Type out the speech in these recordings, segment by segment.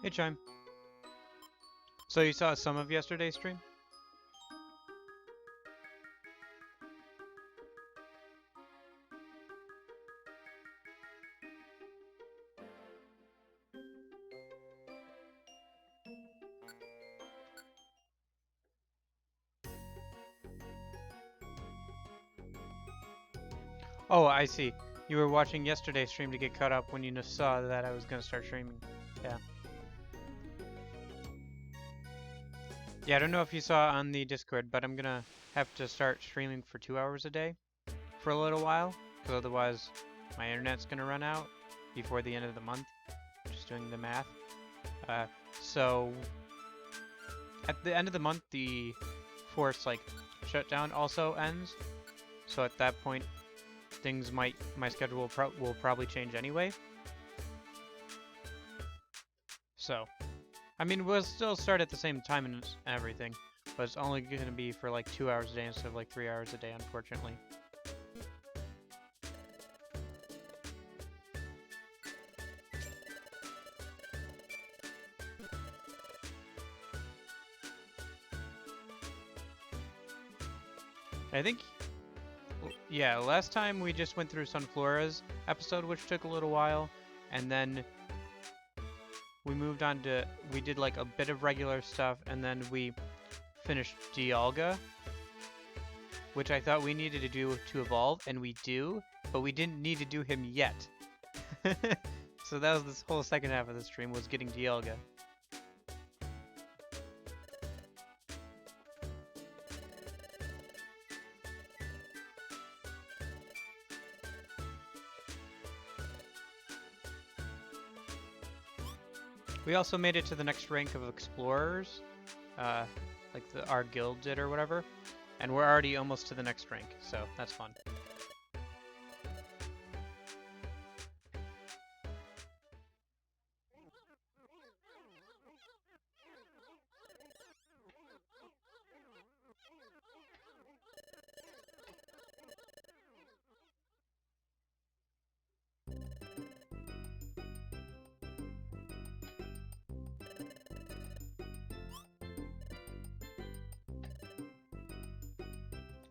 Hey, Chime. So you saw some of yesterday's stream? Oh, I see. You were watching yesterday's stream to get caught up when you saw that I was gonna start streaming. Yeah. Yeah, I don't know if you saw on the Discord, but I'm gonna have to start streaming for 2 hours a day for a little while, because otherwise my internet's gonna run out before the end of the month. Just doing the math. Uh, so at the end of the month, the forced shutdown also ends. So at that point, my schedule will probably change anyway. So, I mean, we'll still start at the same time and everything, but it's only going to be for like 2 hours a day instead of like 3 hours a day, unfortunately. I think, yeah, last time we just went through Sunflora's episode, which took a little while, and then we moved on to, we did like a bit of regular stuff, and then we finished Dialga, which I thought we needed to do to evolve, and we do, but we didn't need to do him yet. So that was this whole second half of the stream, was getting Dialga. We also made it to the next rank of explorers, like our guild did or whatever, and we're already almost to the next rank, so that's fun.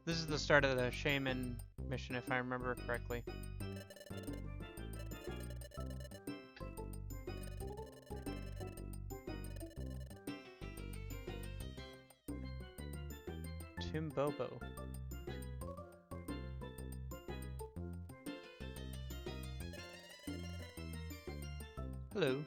This is the start of the Shaman mission, if I remember correctly. Timbobo. Hello.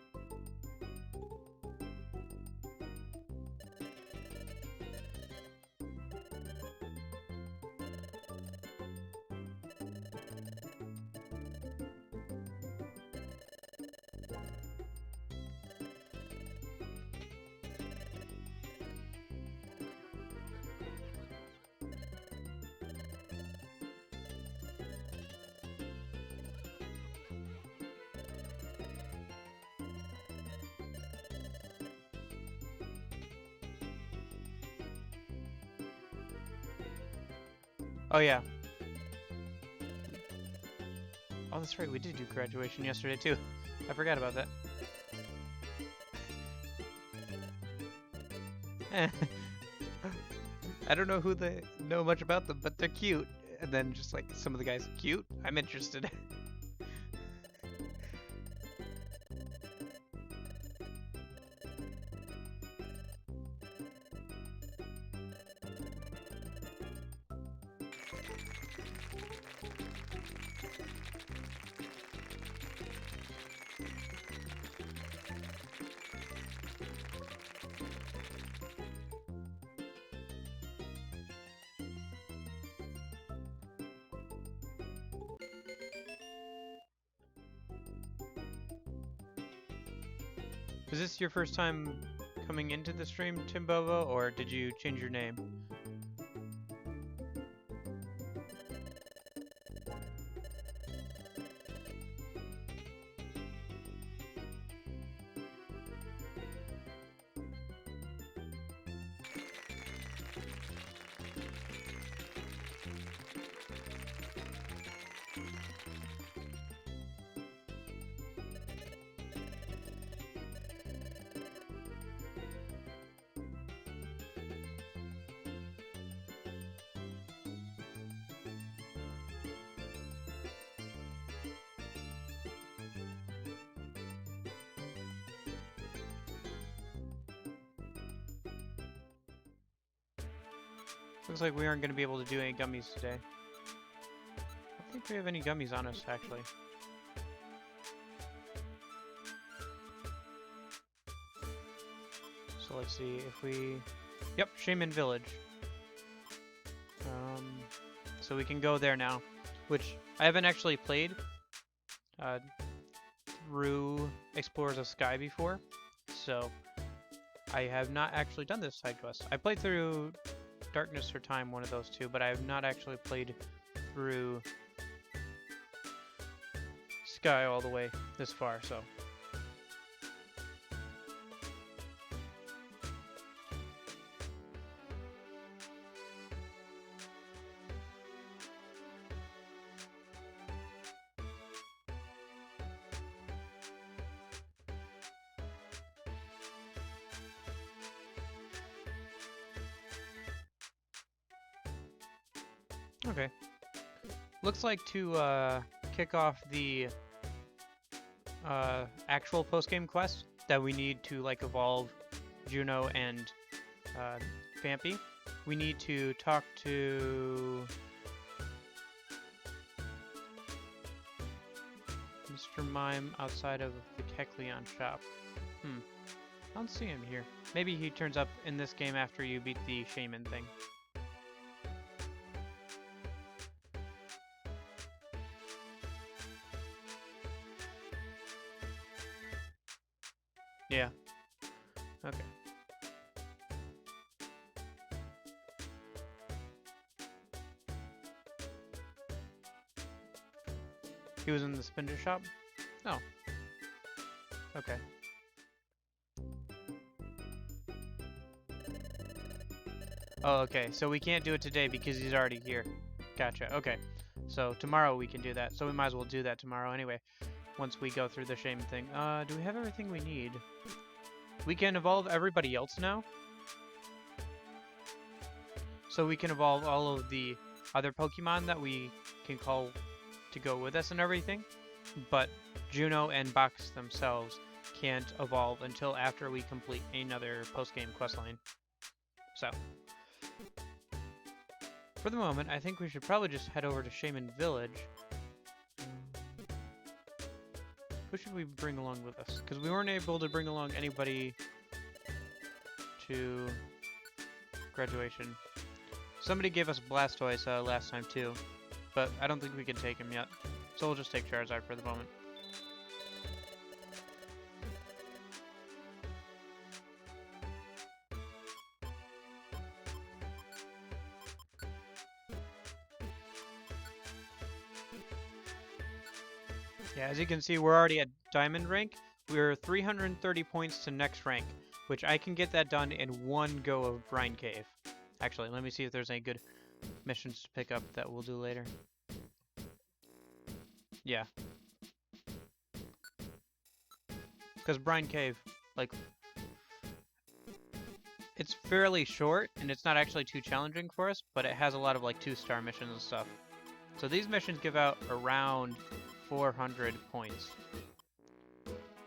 Oh yeah. Oh, that's right, we did do graduation yesterday too. I forgot about that. I don't know who they know much about them, but they're cute. And then just like some of the guys, cute? I'm interested. Is this your first time coming into the stream, Timbobo, or did you change your name? Looks like we aren't going to be able to do any gummies today. I don't think we have any gummies on us, actually. So let's see if we... Yep, Shaman Village. So we can go there now, which I haven't actually played through Explorers of Sky before, so I have not actually done this side quest. I played through Darkness for Time, one of those two, but I have not actually played through Sky all the way this far, so... Okay. Looks like to kick off the actual post-game quest that we need to like evolve Juno and Vampy, we need to talk to Mr. Mime outside of the Kecleon shop. I don't see him here. Maybe he turns up in this game after you beat the Shaman thing. Yeah. Okay. He was in the spinner shop? Oh. Okay. Oh, okay. So we can't do it today because he's already here. Gotcha. Okay. So tomorrow we can do that. So we might as well do that tomorrow anyway. Once we go through the Shaman thing. Do we have everything we need? We can evolve everybody else now. So we can evolve all of the other Pokemon that we can call to go with us and everything. But Juno and Box themselves can't evolve until after we complete another post-game questline. So, for the moment, I think we should probably just head over to Shaman Village. Who should we bring along with us? Because we weren't able to bring along anybody to graduation. Somebody gave us Blastoise last time too, but I don't think we can take him yet. So we'll just take Charizard for the moment. Yeah, as you can see, we're already at Diamond rank. We're 330 points to next rank, which I can get that done in one go of Brine Cave. Actually, let me see if there's any good missions to pick up that we'll do later. Yeah. Because Brine Cave, like, it's fairly short, and it's not actually too challenging for us, but it has a lot of, like, 2-star missions and stuff. So these missions give out around 400 points.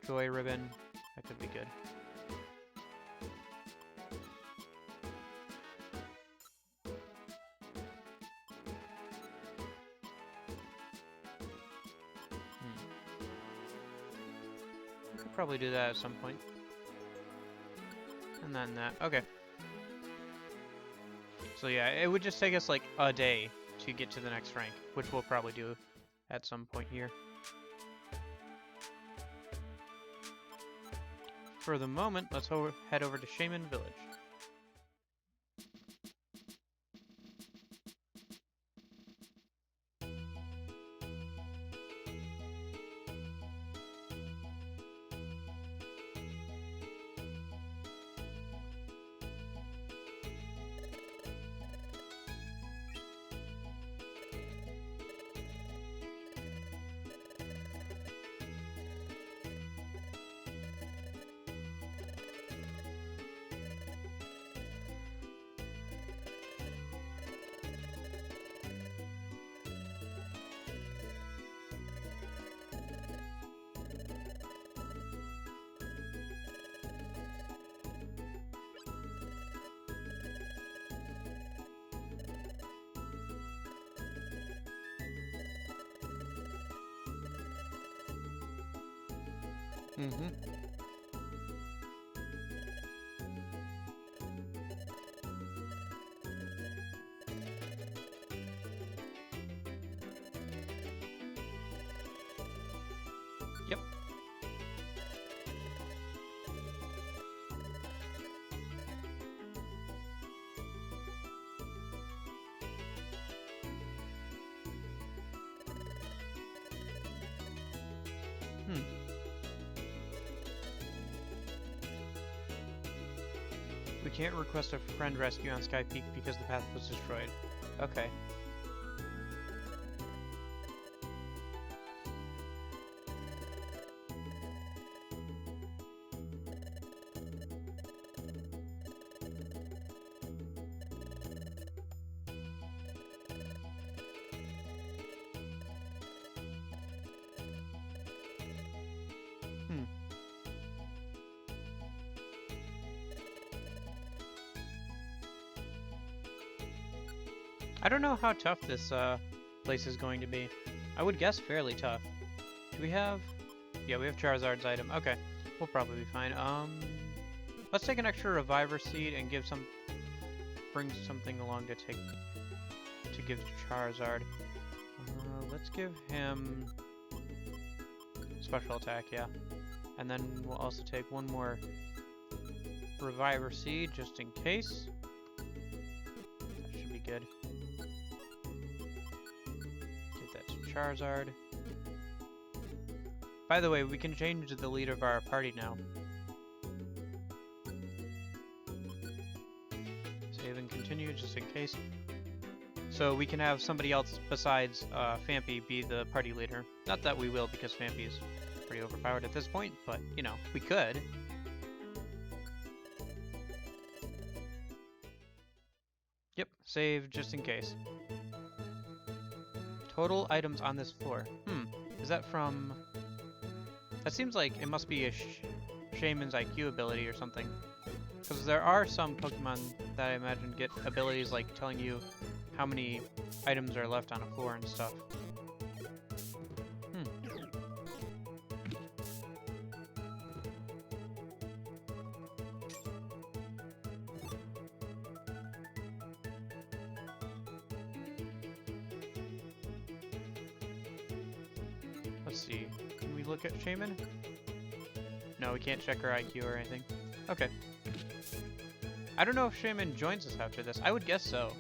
Joy Ribbon, that could be good. We could probably do that at some point. And then that, okay. So yeah, it would just take us like a day to get to the next rank, which we'll probably do at some point here. For the moment, let's head over to Shaman Village. Mm-hmm. Yep. Hmm. We can't request a friend rescue on Sky Peak because the path was destroyed. Okay. Hmm. I don't know how tough this place is going to be. I would guess fairly tough. Do we have... Yeah, we have Charizard's item. Okay. We'll probably be fine. Let's take an extra Reviver Seed and bring something along to give to Charizard. Let's give him Special Attack, yeah. And then we'll also take one more Reviver Seed just in case. That should be good. Give that to Charizard. By the way, we can change the leader of our party now. Save and continue just in case. So we can have somebody else besides Phanpy be the party leader. Not that we will, because Phanpy is pretty overpowered at this point, but, you know, we could. Yep, save just in case. Total items on this floor. Is that from... That seems like it must be a Shaman's IQ ability or something. Because there are some Pokemon that I imagine get abilities like telling you how many items are left on a floor and stuff. Let's see. Can we look at Shaman? No, we can't check her IQ or anything. Okay. I don't know if Shaman joins us after this. I would guess so.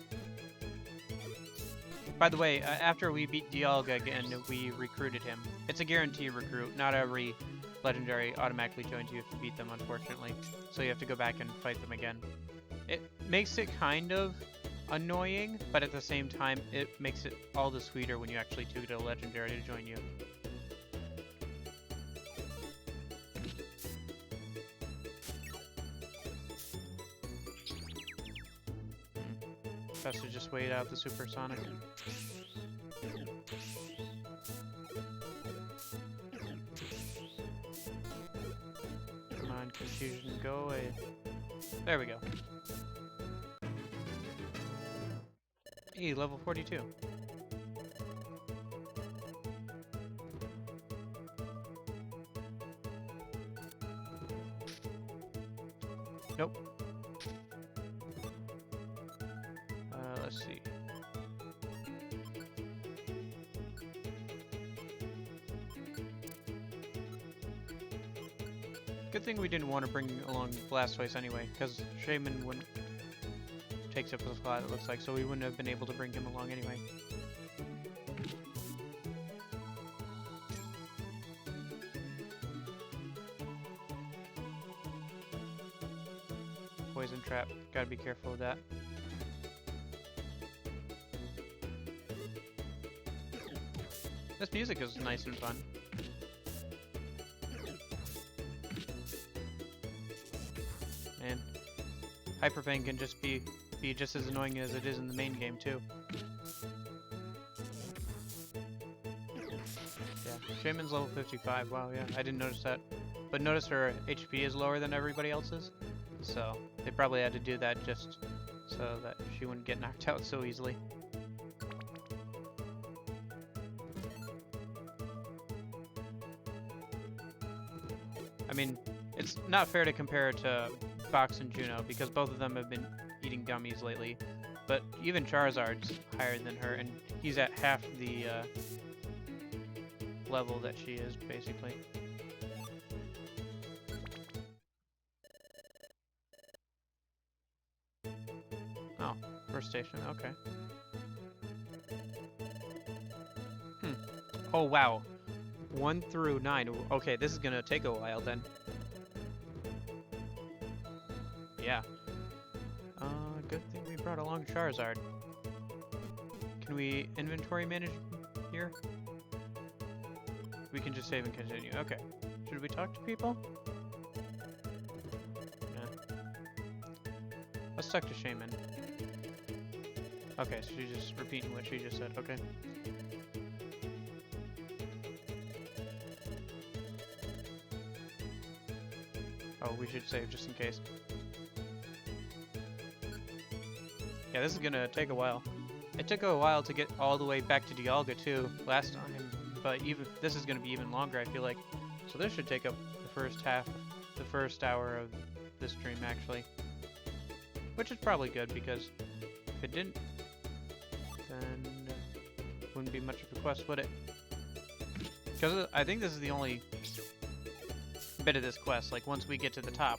By the way, after we beat Dialga again, we recruited him. It's a guarantee recruit. Not every legendary automatically joins you if you beat them, unfortunately. So you have to go back and fight them again. It makes it kind of annoying, but at the same time, it makes it all the sweeter when you actually do get a legendary to join you. Best to just wait out the Supersonic. Come on, confusion, go away. There we go. Hey, level 42. Nope. Let's see. Good thing we didn't want to bring along Blastoise anyway, because Shaman wouldn't takes up a slot, it looks like, so we wouldn't have been able to bring him along anyway. Poison trap, gotta be careful with that. This music is nice and fun. And Hyper Fang can just be just as annoying as it is in the main game too. Yeah, Shaman's level 55. Wow, yeah, I didn't notice that. But notice her HP is lower than everybody else's, so they probably had to do that just so that she wouldn't get knocked out so easily. mean, it's not fair to compare it to Fox and Juno because both of them have been eating gummies lately. But even Charizard's higher than her, and he's at half the level that she is, basically. Oh, first station, okay. Oh, wow. 1 through 9. Okay, this is gonna take a while then. Yeah. Good thing we brought along Charizard. Can we inventory manage here? We can just save and continue. Okay. Should we talk to people? Yeah. Let's talk to Shaman. Okay, so she's just repeating what she just said. Okay. Oh, we should save just in case. Yeah, this is gonna take a while. It took a while to get all the way back to Dialga too last time, but even this is gonna be even longer, I feel like. So this should take up the first hour of this stream actually, which is probably good because if it didn't, then it wouldn't be much of a quest, would it? Because I think this is the only bit of this quest. Like once we get to the top,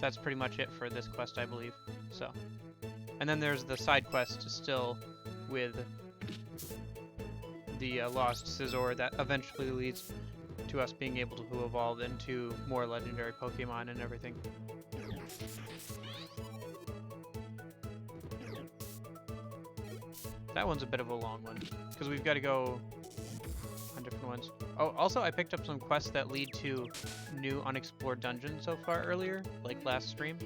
that's pretty much it for this quest, I believe. So, and then there's the side quest still with the lost Scizor that eventually leads to us being able to evolve into more legendary Pokemon and everything. That one's a bit of a long one because we've got to go on different ones. Oh, also I picked up some quests that lead to new unexplored dungeons so far earlier, like last stream,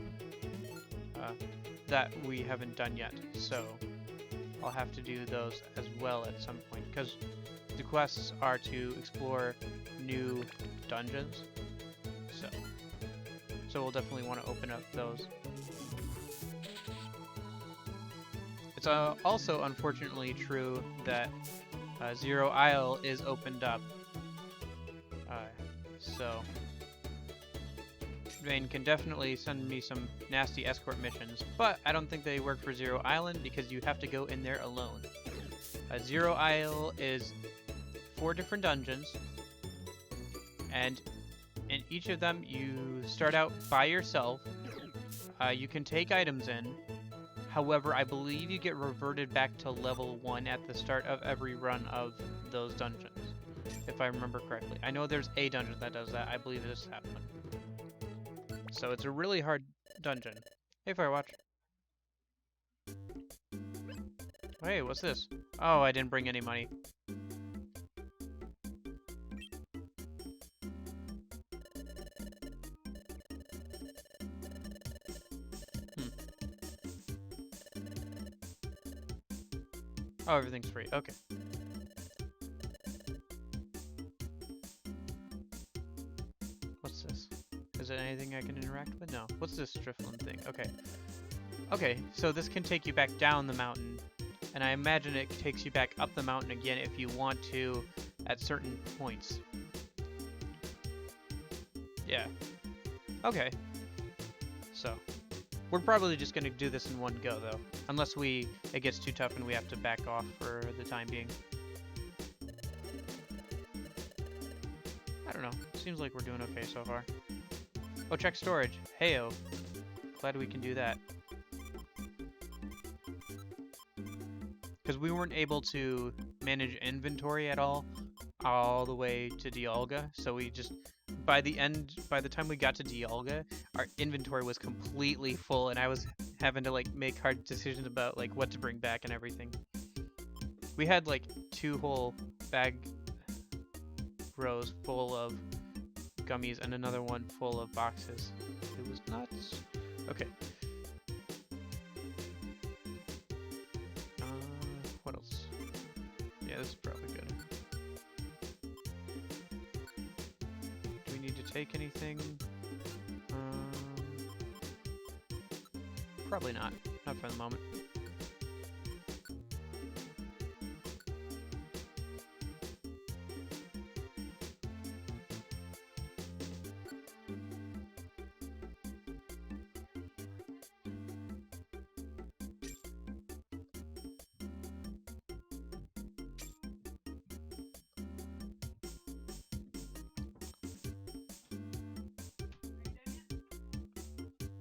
that we haven't done yet. So I'll have to do those as well at some point because the quests are to explore new dungeons. So we'll definitely want to open up those. It's also unfortunately true that Zero Isle is opened up. So Vayne can definitely send me some nasty escort missions, but I don't think they work for Zero Island because you have to go in there alone. Zero Isle is 4 different dungeons, and in each of them you start out by yourself. You can take items in. However, I believe you get reverted back to level 1 at the start of every run of those dungeons, if I remember correctly. I know there's a dungeon that does that. I believe it is that one. So it's a really hard dungeon. Hey, Firewatch. Hey, what's this? Oh, I didn't bring any money. Oh, everything's free. Okay. What's this? Is it anything I can interact with? No. What's this Drifloon thing? Okay. Okay, so this can take you back down the mountain, and I imagine it takes you back up the mountain again if you want to at certain points. Yeah. Okay. So, we're probably just going to do this in one go, though. Unless it gets too tough and we have to back off for the time being. I don't know. Seems like we're doing okay so far. Oh, check storage. Heyo. Glad we can do that. Because we weren't able to manage inventory at all the way to Dialga, so we just... By the time we got to Dialga, our inventory was completely full, and I was having to like make hard decisions about like what to bring back and everything. We had like 2 whole bag rows full of gummies and another one full of boxes. It was nuts. Okay. What else? Yeah, this is probably good. Take anything? Probably not. Not for the moment.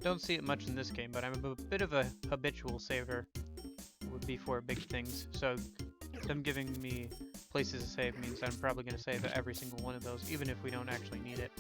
don't see it much in this game, but I'm a bit of a habitual saver before big things. So them giving me places to save means I'm probably going to save at every single one of those, even if we don't actually need it.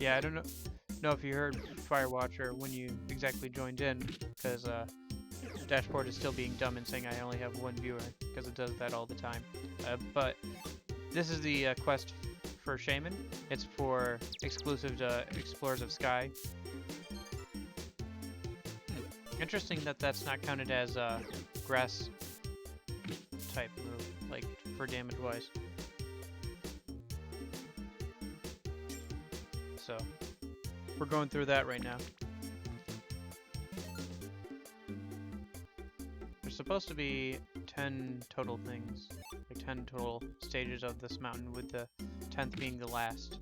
Yeah, I don't know if you heard Firewatcher when you exactly joined in, because dashboard is still being dumb and saying I only have one viewer, because it does that all the time. But this is the quest for Shaman. It's for exclusive to Explorers of Sky. Interesting that that's not counted as a grass type move, like for damage wise. So we're going through that right now. There's supposed to be 10 total things, like 10 total stages of this mountain, with the 10th being the last.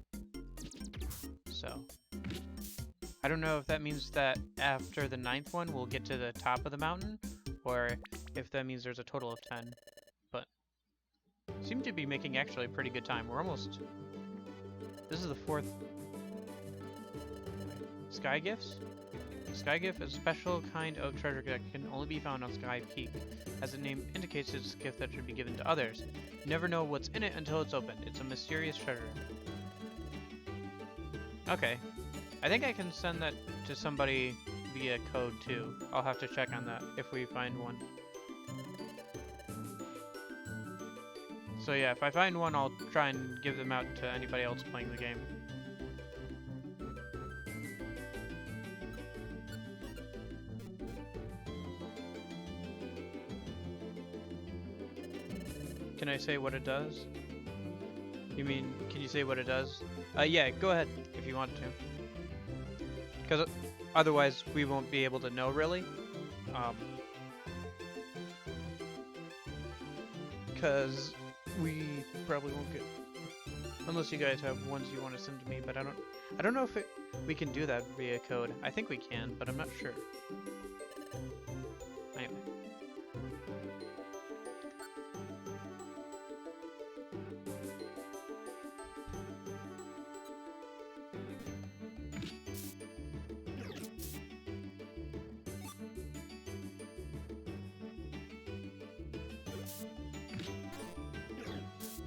So I don't know if that means that after the 9th one we'll get to the top of the mountain, or if that means there's a total of 10, but seem to be making actually a pretty good time. We're almost... This is the 4th... Sky Gifts? Sky Gift is a special kind of treasure that can only be found on Sky Peak. As the name indicates, it's a gift that should be given to others. You never know what's in it until it's opened. It's a mysterious treasure. Okay. I think I can send that to somebody via code too. I'll have to check on that if we find one. So yeah, if I find one, I'll try and give them out to anybody else playing the game. Can I say what it does? You mean, can you say what it does? Yeah, go ahead if you want to. Because otherwise we won't be able to know, really. Because we probably won't get... Unless you guys have ones you want to send to me, but I don't know if we can do that via code. I think we can, but I'm not sure. Anyway.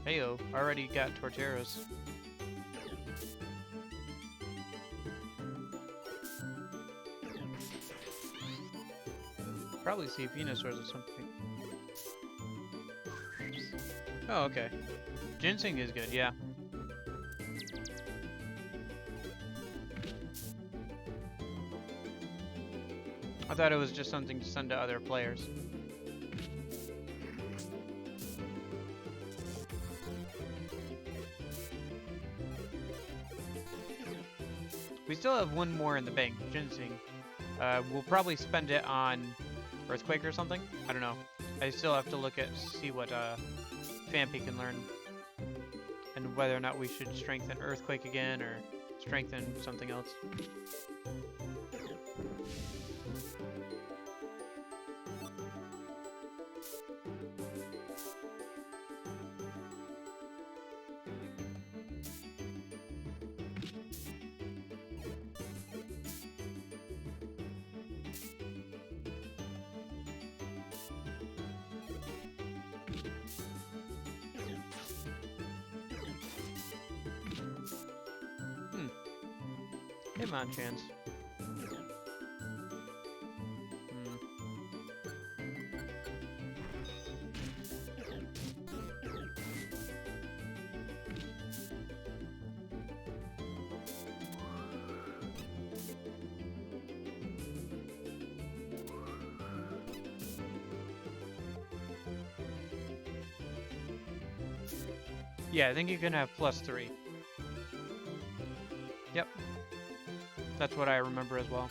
Heyo, already got Torteros. Probably see Venusaurs at some point. Oh, okay. Ginseng is good, yeah. I thought it was just something to send to other players. We still have one more in the bank, Ginseng. We'll probably spend it on Earthquake or something. I don't know. I still have to look at, see what Phanpy can learn. And whether or not we should strengthen Earthquake again or strengthen something else. Hitmonchan. Yeah, I think you can have +3. Yep. That's what I remember as well.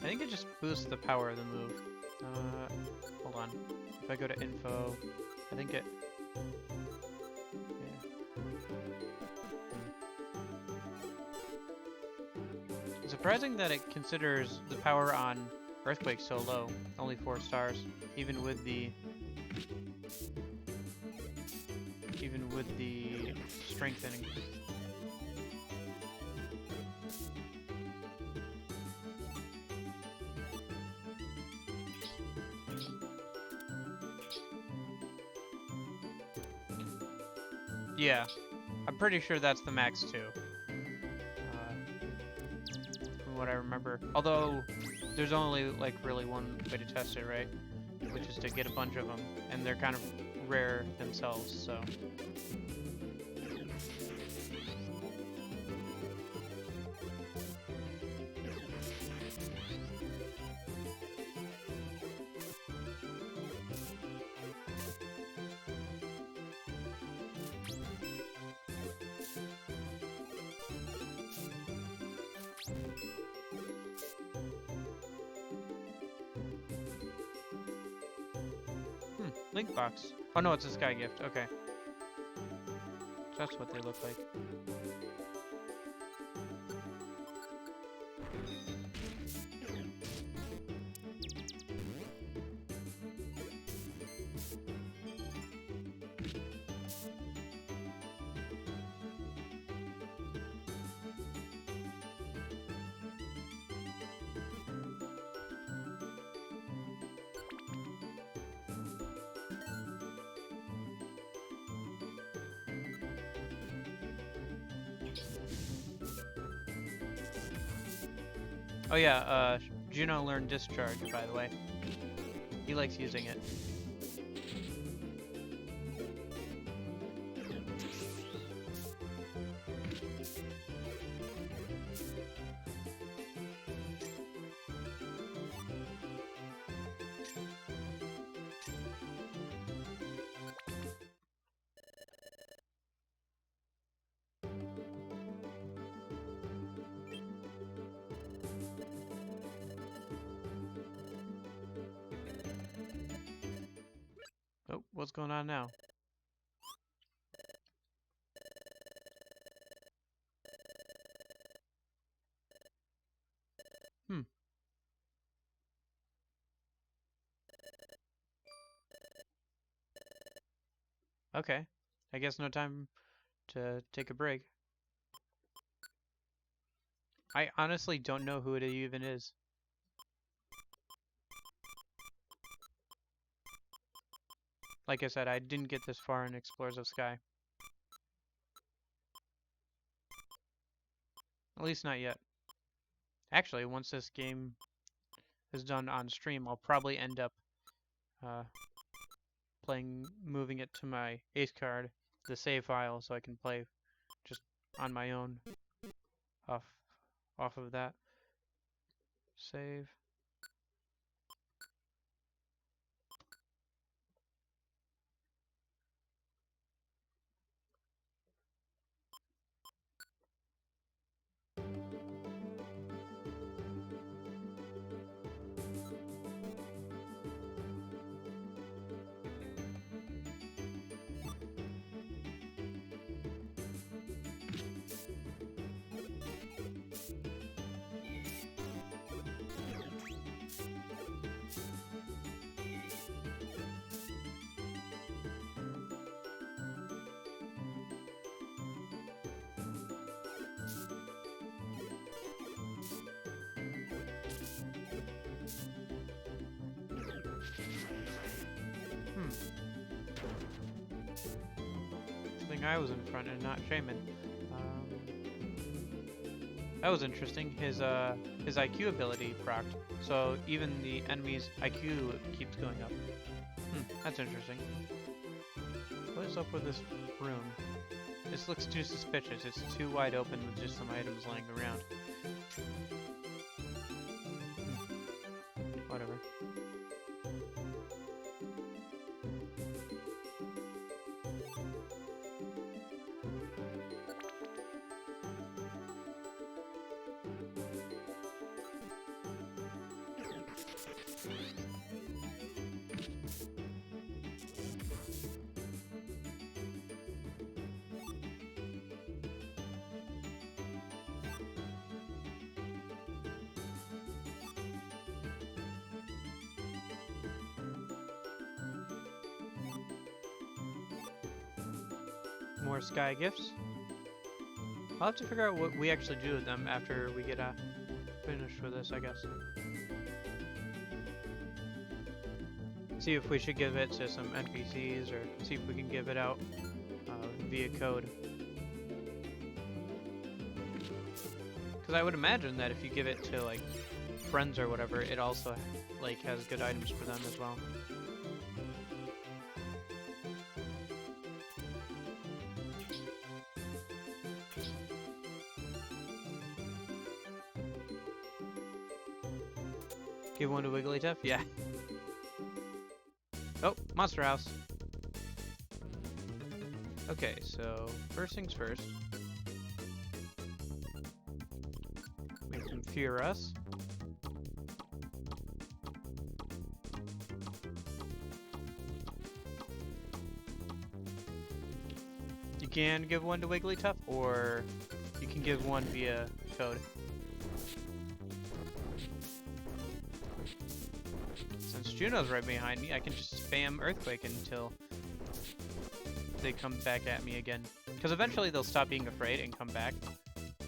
I think it just boosts the power of the move. Hold on. If I go to info, I think it... Yeah. It's surprising that it considers the power on Earthquake so low. Only 4 stars. Even with the strengthening. Yeah, I'm pretty sure that's the max too. From what I remember. Although, there's only like really one way to test it, right? Which is to get a bunch of them, and they're kind of rare themselves, so. Link box. Oh no, it's a sky gift. Okay. So that's what they look like. Oh yeah, Juno learned Discharge, by the way. He likes using it. Oh, what's going on now? Hmm. Okay. I guess no time to take a break. I honestly don't know who it even is. Like I said, I didn't get this far in Explorers of Sky. At least not yet. Actually, once this game is done on stream, I'll probably end up moving it to my Ace card, the save file, so I can play just on my own off of that. Save. I think I was in front and not Shaman. That was interesting. His IQ ability procced, so even the enemy's IQ keeps going up. That's interesting. What is up with this room? This looks too suspicious. It's too wide open with just some items laying around. Whatever. More sky gifts. I'll have to figure out what we actually do with them after we get finished with this, I guess. See if we should give it to some NPCs, or see if we can give it out via code. Because I would imagine that if you give it to like friends or whatever, it also like has good items for them as well. Give one to Wigglytuff? Yeah. Oh, Monster House. Okay, so first things first. Make them fear us. You can give one to Wigglytuff, or you can give one via code. Since Juno's right behind me, I can just spam Earthquake until they come back at me again. Because eventually they'll stop being afraid and come back.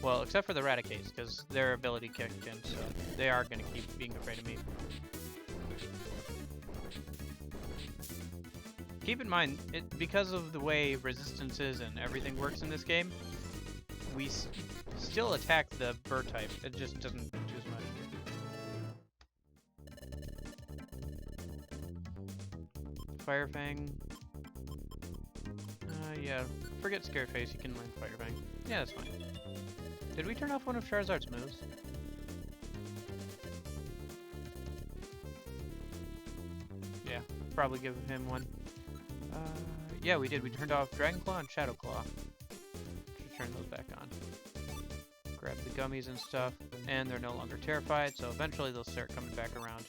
Well, except for the Raticates, because their ability kicked in, so they are going to keep being afraid of me. Keep in mind, because of the way resistances and everything works in this game, we still attack the bird type. It just doesn't do as much. Fire Fang. Yeah, forget Scareface, you can land Fire Fang. Yeah, that's fine. Did we turn off one of Charizard's moves? Yeah, probably give him one. Yeah, we did. We turned off Dragon Claw and Shadow Claw. Should turn those back on. Grab the gummies and stuff, and they're no longer terrified, so eventually they'll start coming back around.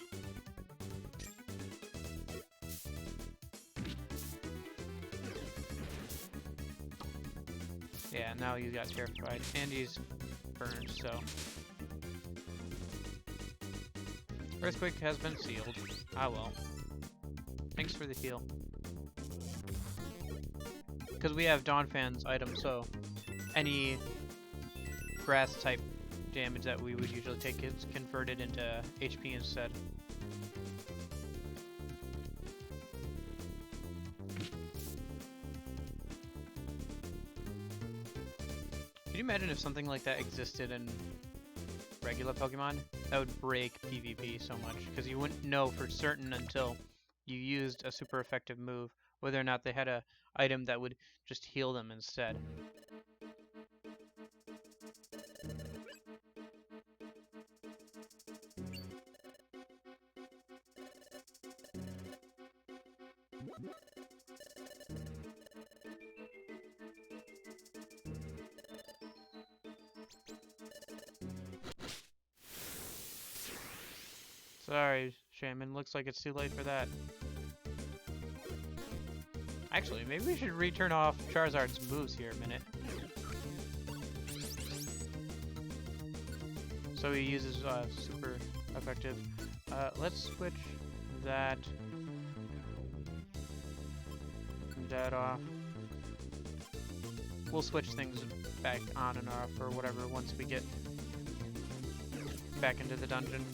Yeah, now he's got terrified, and he's burned, so... Earthquake has been sealed. Ah well. Thanks for the heal. Because we have Donphan's item, so any grass type damage that we would usually take is converted into HP instead. Can you imagine if something like that existed in regular Pokemon? That would break PvP so much, because you wouldn't know for certain until you used a super effective move whether or not they had a item that would just heal them instead. Sorry, Shaman. Looks like it's too late for that. Actually, maybe we should return off Charizard's moves here a minute. So he uses super effective. Let's switch that off. We'll switch things back on and off or whatever once we get back into the dungeon.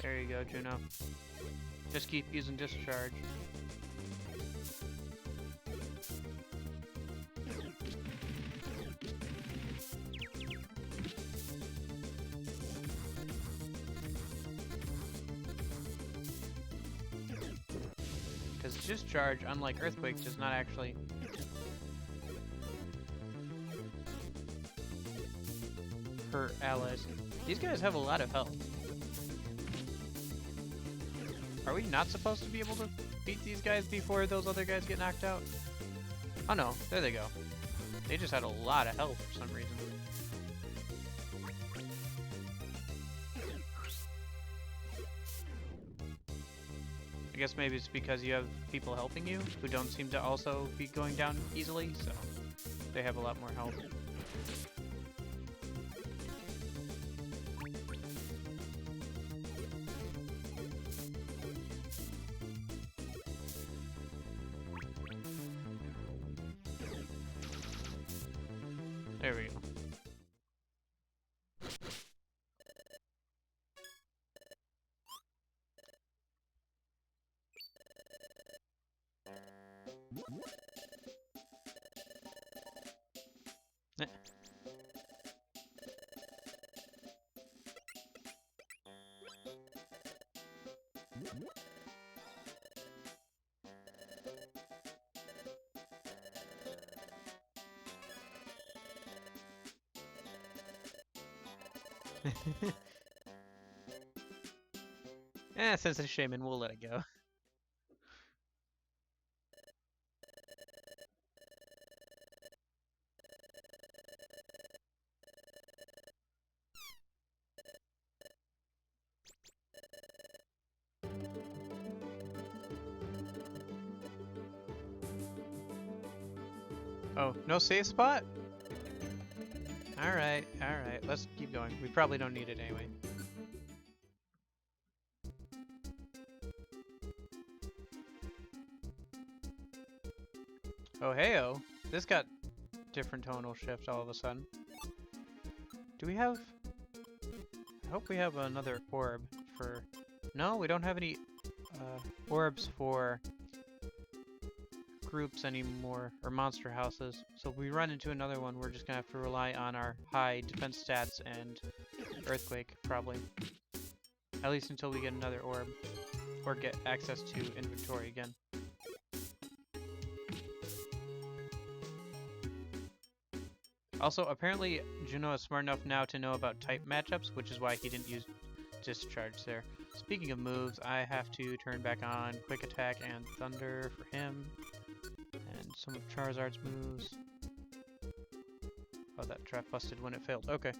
There you go, Juno. Just keep using Discharge. Because Discharge, unlike Earthquake, does not actually hurt allies. These guys have a lot of health. Are we not supposed to be able to beat these guys before those other guys get knocked out? Oh no, there they go. They just had a lot of health for some reason. I guess maybe it's because you have people helping you who don't seem to also be going down easily, so they have a lot more health. There we go. Since it's Shaman, we'll let it go. Oh, no save spot? Alright, let's keep going. We probably don't need it anyway. Oh, heyo. This got different tonal shift all of a sudden. Do we have... I hope we have another orb for... No, we don't have any orbs for groups anymore, or monster houses. So if we run into another one, we're just gonna have to rely on our high defense stats and earthquake, probably. At least until we get another orb, or get access to inventory again. Also, apparently Juno is smart enough now to know about type matchups, which is why he didn't use Discharge there. Speaking of moves, I have to turn back on Quick Attack and Thunder for him. And some of Charizard's moves. Oh, that trap busted when it failed. Okay.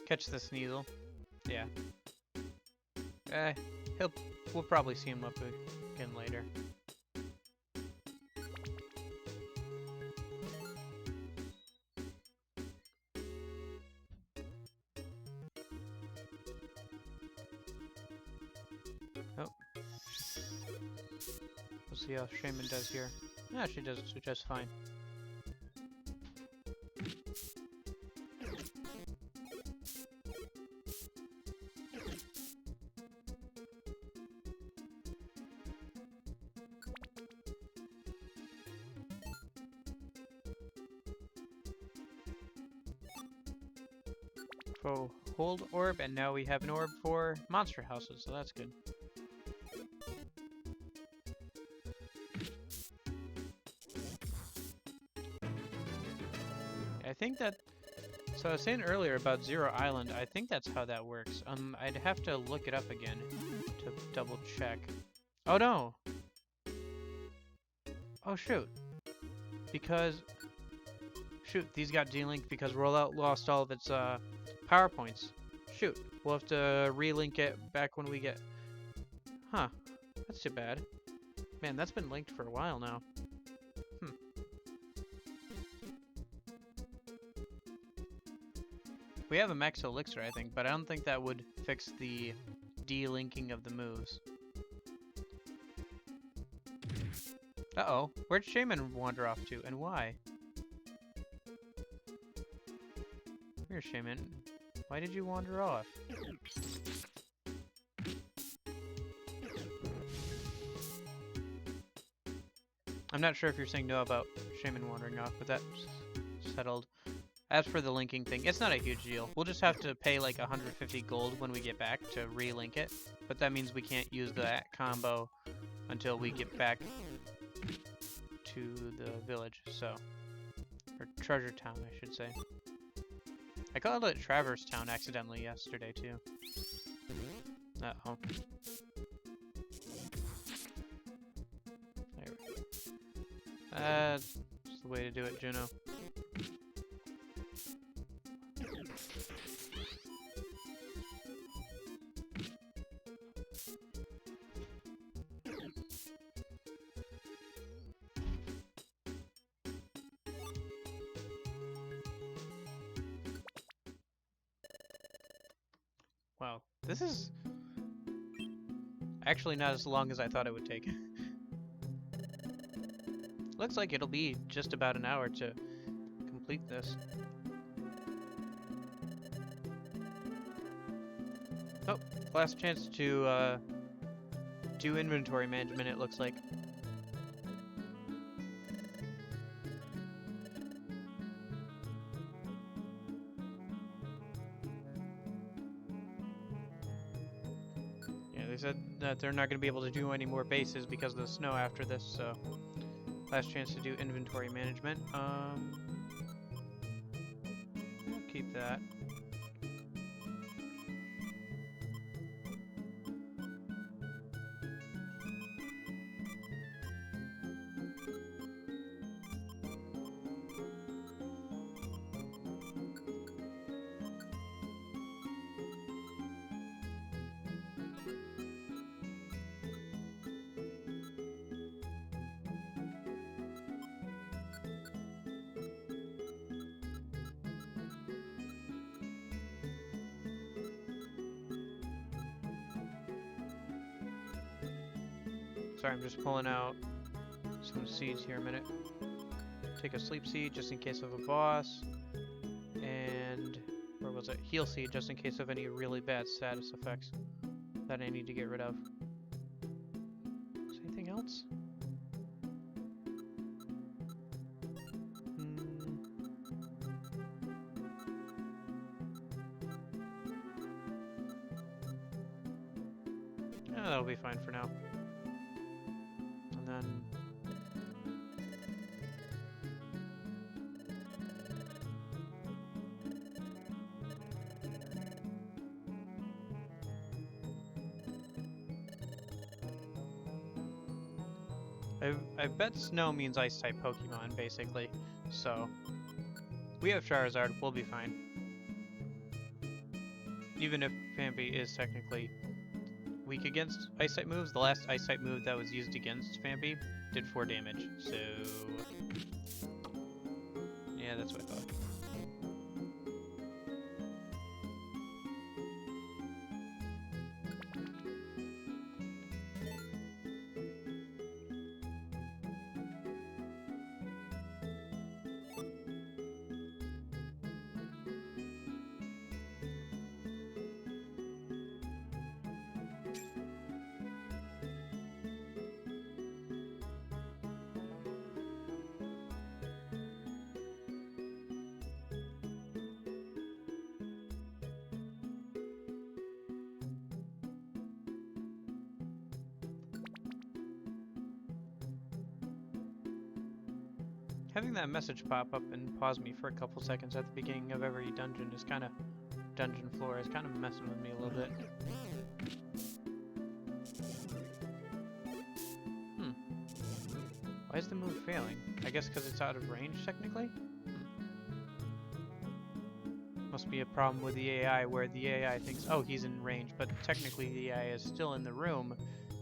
Catch the Sneasel. Yeah. We'll probably see him up again later. Oh. We'll see how Shaman does here. Yeah, she does just fine. So hold orb, and now we have an orb for monster houses, so that's good. I think that, so I was saying earlier about Zero Island, I think that's how that works. I'd have to look it up again to double check. Oh no! Oh shoot. Because, shoot, these got delinked because Rollout lost all of its power points. Shoot, we'll have to relink it back when we get... Huh, that's too bad. Man, that's been linked for a while now. We have a max elixir, I think, but I don't think that would fix the delinking of the moves. Uh-oh, where'd Shaman wander off to, and why? Here, Shaman. Why did you wander off? I'm not sure if you're saying no about Shaman wandering off, but that's settled. As for the linking thing, it's not a huge deal. We'll just have to pay like 150 gold when we get back to relink it. But that means we can't use that combo until we get back to the village, so. Or Treasure Town, I should say. I called it Traverse Town accidentally yesterday, too. Uh-oh. There we go. That's the way to do it, Juno. Wow, this is actually not as long as I thought it would take. Looks like it'll be just about an hour to complete this. Oh, last chance to do inventory management, it looks like. They said that they're not going to be able to do any more bases because of the snow after this, so last chance to do inventory management. We'll keep that. Sorry, I'm just pulling out some seeds here a minute. Take a sleep seed just in case of a boss. And where was it? Heal seed just in case of any really bad status effects that I need to get rid of. Is there anything else? Yeah, that'll be fine for now. And then I bet snow means ice type Pokemon, basically. So we have Charizard, we'll be fine. Even if Phanpy is technically weak against ice type moves, the last ice type move that was used against Phanpy did 4 damage. So yeah, that's what I thought. Having that message pop up and pause me for a couple seconds at the beginning of every dungeon is kind of dungeon floor is kind of messing with me a little bit. Why is the move failing? I guess because it's out of range, technically? Must be a problem with the AI where the AI thinks, oh, he's in range, but technically the AI is still in the room,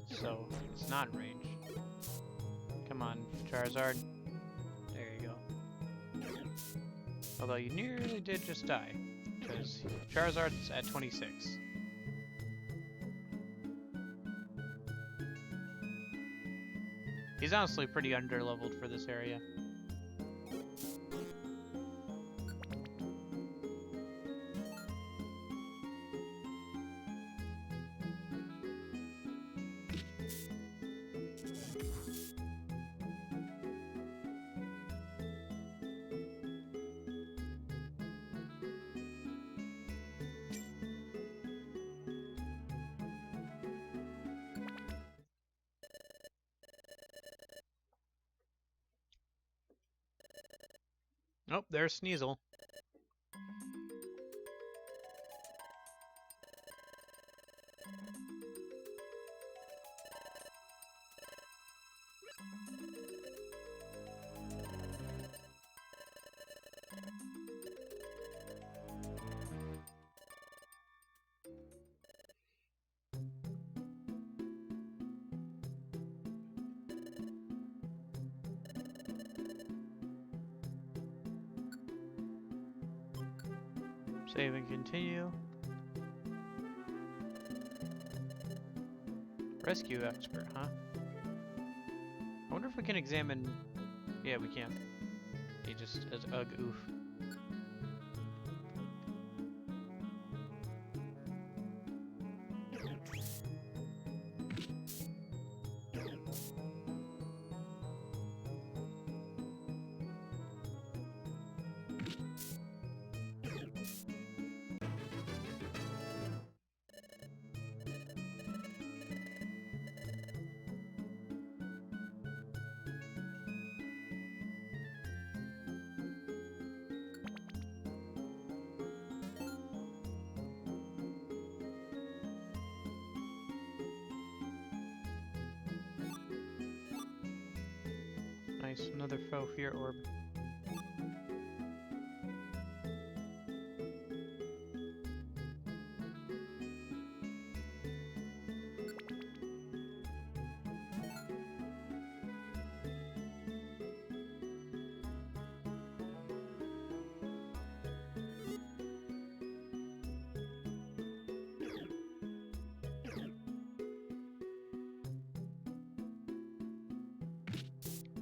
so it's not in range. Come on, Charizard. There you go. Although you nearly did just die, because Charizard's at 26. He's honestly pretty underleveled for this area. Oh, there's Sneasel. Save and continue. Rescue expert, huh? I wonder if we can examine... Yeah, we can. He just as ugh oof. Nice, another faux fear orb.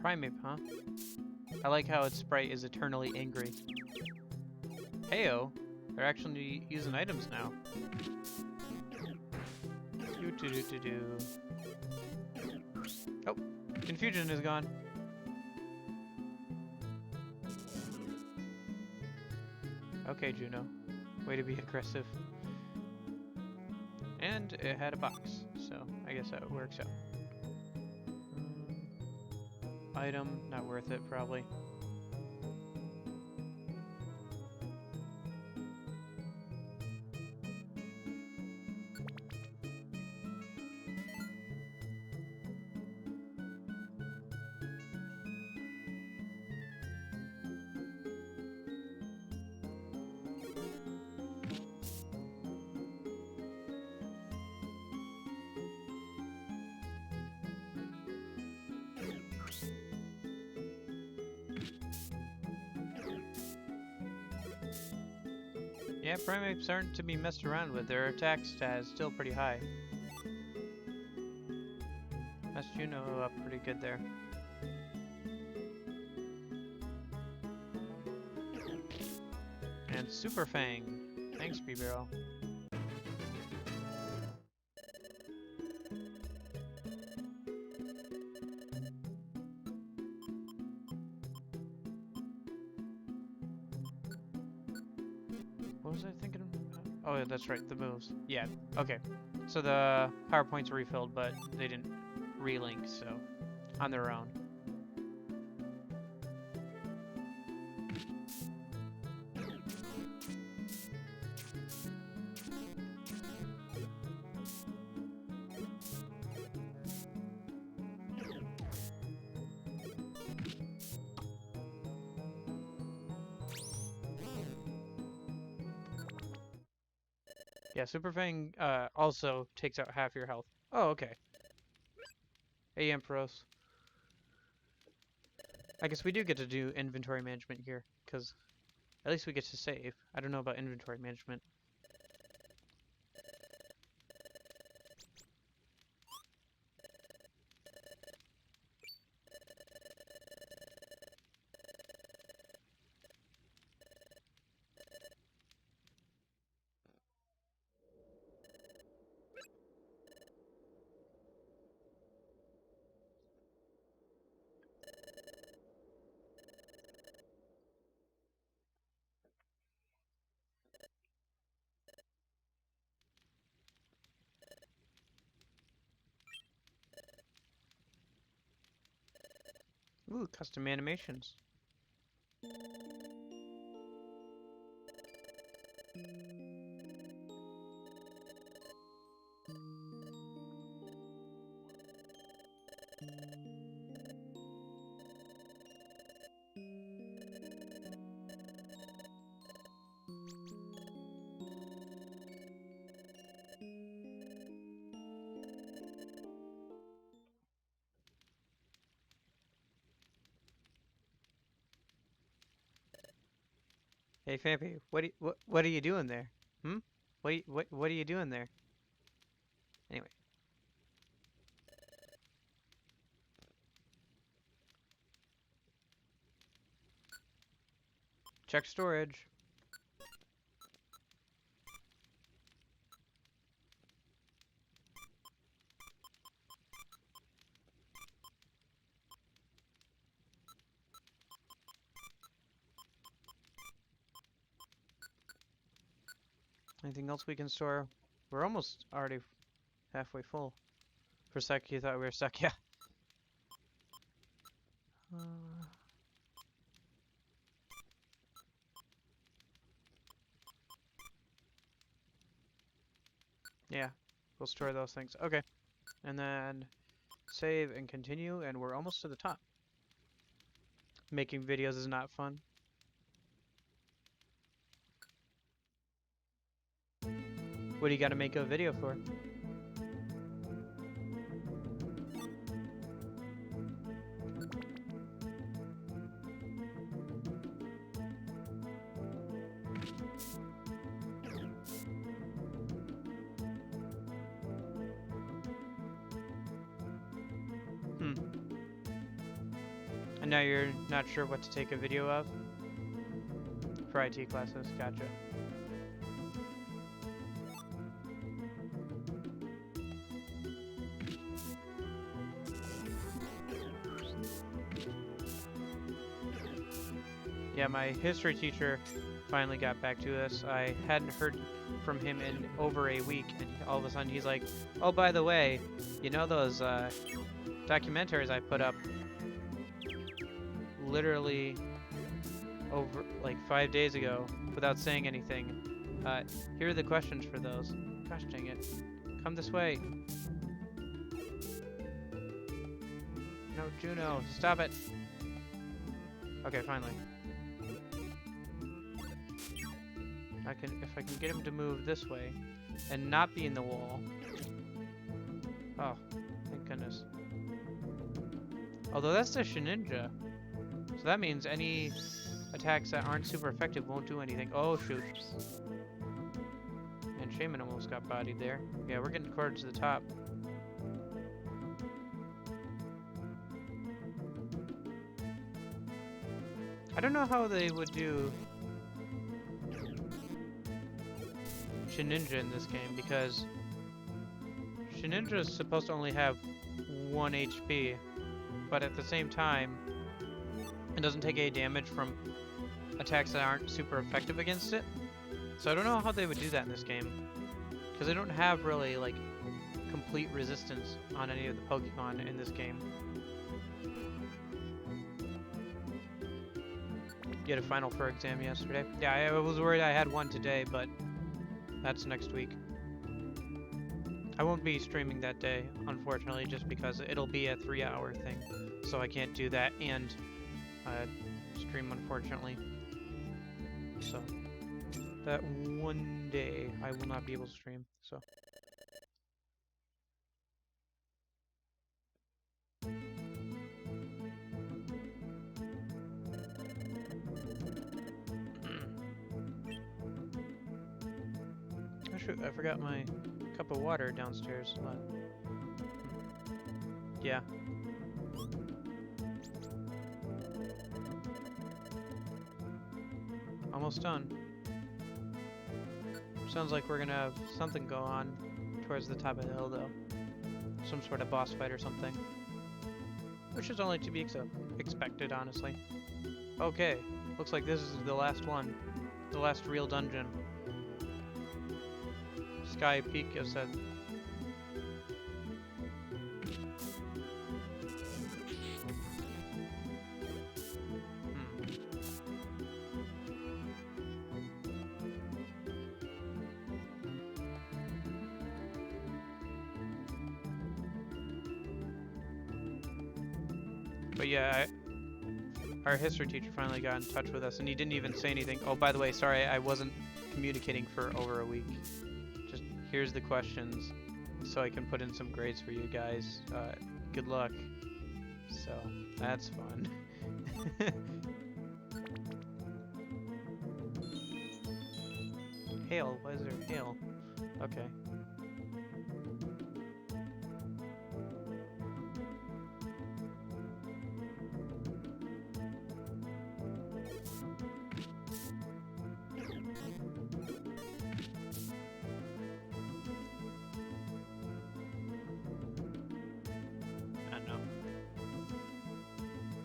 Primeape, huh? I like how its sprite is eternally angry. Heyo, they're actually using items now. Do. Oh, confusion is gone. Okay, Juno. Way to be aggressive. And it had a box, so I guess that works out. Item, not worth it, probably. Yeah, Primeapes aren't to be messed around with. Their attack stat is still pretty high. That's Juno up pretty good there. And Super Fang. Thanks, B-Barrel. What was I thinking of? Oh, yeah, that's right, the moves. Yeah, okay. So the PowerPoints were refilled, but they didn't relink, so on their own. Yeah, Super Fang also takes out half your health. Oh, okay. Hey, Ampharos. I guess we do get to do inventory management here, because at least we get to save. I don't know about inventory management. Ooh, custom animations. Hey, Fampy, what are you doing there? Hmm? What are you doing there? Anyway. Check storage. Anything else we can store? We're almost already halfway full. For a sec, you thought we were stuck. Yeah. Yeah. We'll store those things. Okay. And then save and continue, and we're almost to the top. Making videos is not fun. What do you got to make a video for? And now you're not sure what to take a video of? For IT classes, gotcha. Yeah, my history teacher finally got back to us. I hadn't heard from him in over a week, and all of a sudden he's like, oh, by the way, you know those documentaries I put up literally over like 5 days ago without saying anything? Here are the questions for those. Gosh dang it. Come this way. No, Juno, stop it. Okay, finally. If I can get him to move this way and not be in the wall. Oh, thank goodness. Although that's the Shedinja. So that means any attacks that aren't super effective won't do anything. Oh, shoot. And Shaman almost got bodied there. Yeah, we're getting towards the top. I don't know how they would do Shedinja in this game, because Shedinja is supposed to only have 1 HP, but at the same time, it doesn't take any damage from attacks that aren't super effective against it. So I don't know how they would do that in this game, because they don't have really like complete resistance on any of the Pokemon in this game. You had a final for exam yesterday? Yeah, I was worried I had one today, but that's next week. I won't be streaming that day, unfortunately, just because it'll be a 3-hour thing. So I can't do that and stream, unfortunately. So that one day I will not be able to stream, so. Oh shoot, I forgot my cup of water downstairs. Yeah. Almost done. Sounds like we're gonna have something go on towards the top of the hill, though. Some sort of boss fight or something. Which is only to be expected, honestly. Okay, looks like this is the last one. The last real dungeon. Sky Peak has said. But yeah, our history teacher finally got in touch with us, and he didn't even say anything. Oh, by the way, sorry, I wasn't communicating for over a week. Just here's the questions, so I can put in some grades for you guys. Good luck. So, that's fun. hail. Why is there hail? Okay. I don't know.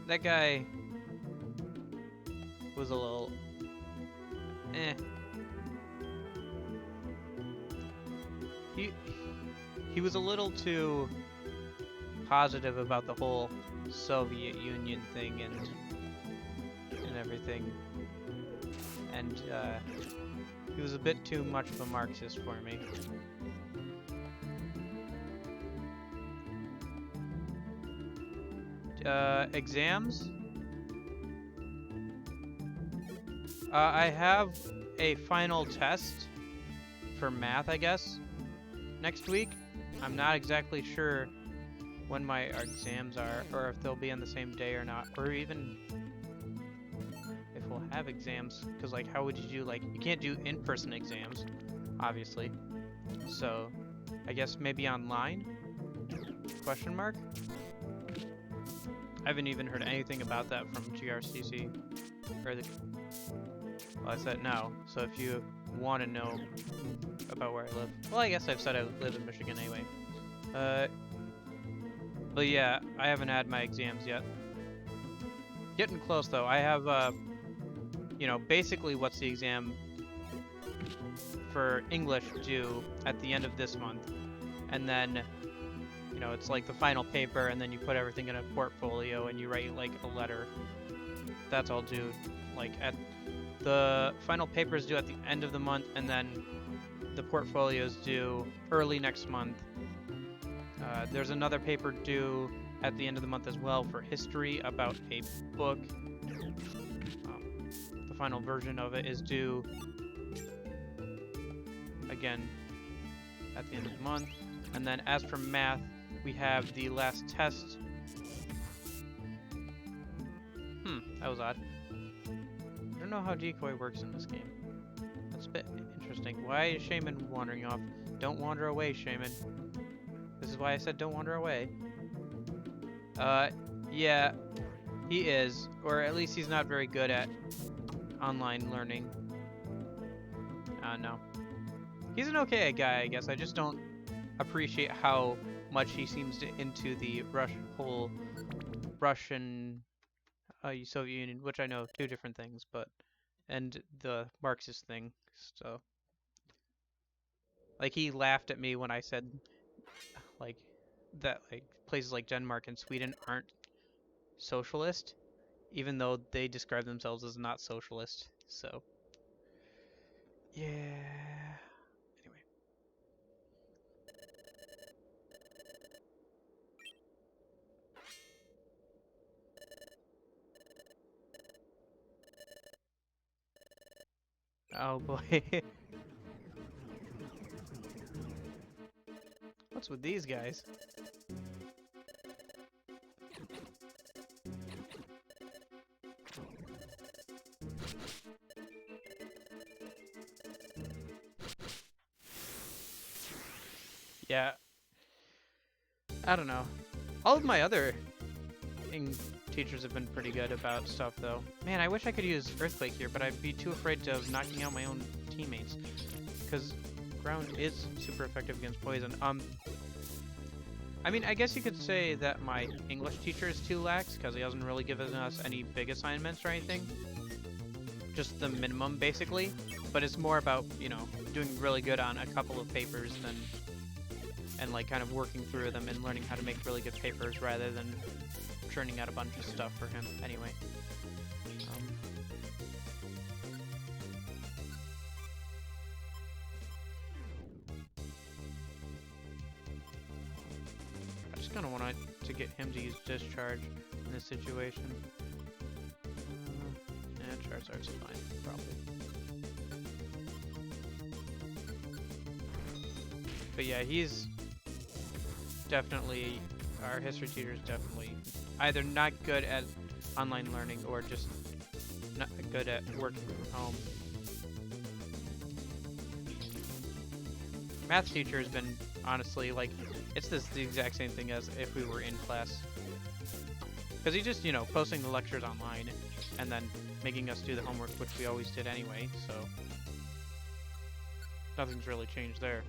That guy was a little eh. He was a little too positive about the whole Soviet Union thing and everything, and he was a bit too much of a Marxist for me. Exams? I have a final test for math, I guess, next week. I'm not exactly sure when my exams are, or if they'll be on the same day or not, or even if we'll have exams, because like how would you do, like, you can't do in-person exams, obviously, so I guess maybe online? Question mark? I haven't even heard anything about that from GRCC, or the, well, I said no, so if you want to know about where I live, well, I guess I've said I live in Michigan anyway. But yeah, I haven't had my exams yet. Getting close though. I have, you know, basically what's the exam for English due at the end of this month, and then, you know, it's like the final paper, and then you put everything in a portfolio and you write like a letter. That's all due, like at the final paper is due at the end of the month, and then the portfolio is due early next month. There's another paper due at the end of the month as well for history about a book. The final version of it is due again at the end of the month. And then as for math, we have the last test. That was odd. I don't know how decoy works in this game. That's a bit interesting. Why is Shaman wandering off? Don't wander away, Shaman. This is why I said don't wander away. Yeah, he is. Or at least he's not very good at online learning. No. He's an okay guy, I guess. I just don't appreciate how much he seems to into the whole Russian Soviet Union, which I know two different things, but, and the Marxist thing, so. Like, he laughed at me when I said, like, that, like, places like Denmark and Sweden aren't socialist, even though they describe themselves as not socialist, so. Yeah. Anyway. Oh boy. What's with these guys? Yeah. I don't know. All of my other teachers have been pretty good about stuff, though. Man, I wish I could use Earthquake here, but I'd be too afraid of knocking out my own teammates. Because Ground is super effective against poison. I mean, I guess you could say that my English teacher is too lax, because he hasn't really given us any big assignments or anything. Just the minimum, basically. But it's more about, you know, doing really good on a couple of papers than... and like kind of working through them and learning how to make really good papers rather than churning out a bunch of stuff for him. Anyway. I just kind of want to get him to use Discharge in this situation. Yeah, Charizard's fine, probably. But yeah, he's definitely, our history teacher is definitely either not good at online learning or just not good at working from home. math teacher has been, honestly, like, it's the exact same thing as if we were in class. Because he just, you know, posting the lectures online and then making us do the homework, which we always did anyway, so nothing's really changed there.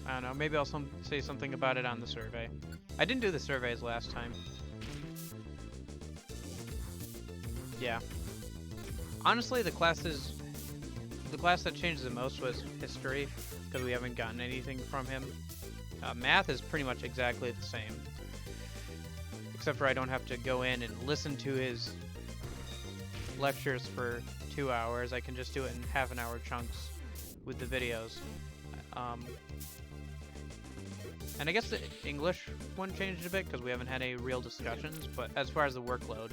I don't know, maybe I'll say something about it on the survey. I didn't do the surveys last time. Yeah. Honestly, the class that changed the most was history, because we haven't gotten anything from him. Math is pretty much exactly the same. Except for I don't have to go in and listen to his lectures for 2 hours. I can just do it in half-an-hour chunks with the videos. And I guess the English one changed a bit because we haven't had any real discussions, but as far as the workload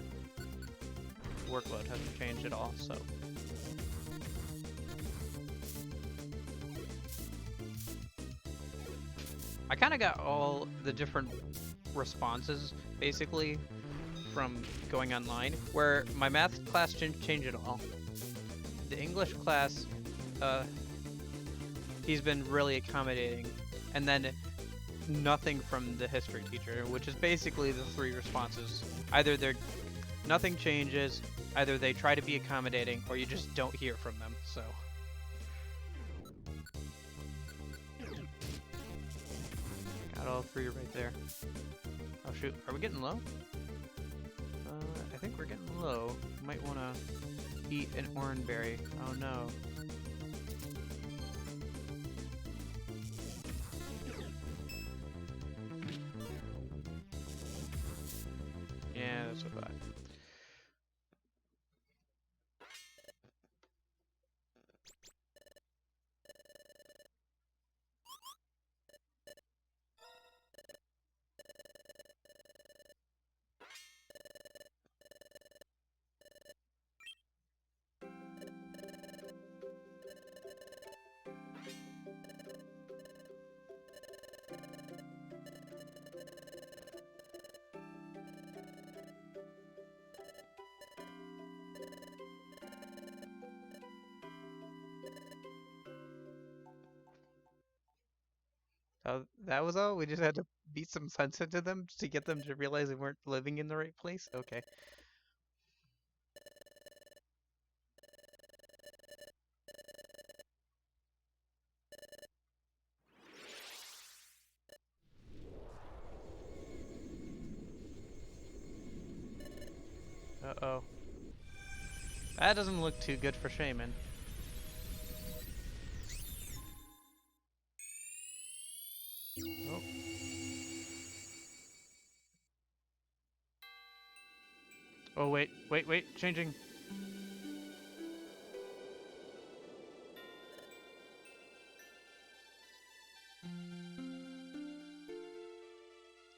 hasn't changed at all, so. I kind of got all the different responses, basically, from going online, where my math class didn't change at all. The English class, he's been really accommodating, and then nothing from the history teacher, which is basically the three responses. Either nothing changes, either they try to be accommodating, or you just don't hear from them, so. Got all three right there. Oh shoot, are we getting low? I think we're getting low. Might want to eat an orange berry. Oh no. Yeah, that's what I thought. Oh, that was all? We just had to beat some sense into them to get them to realize they weren't living in the right place? Okay. Uh-oh. That doesn't look too good for Shaman. Oh. Oh, wait, changing.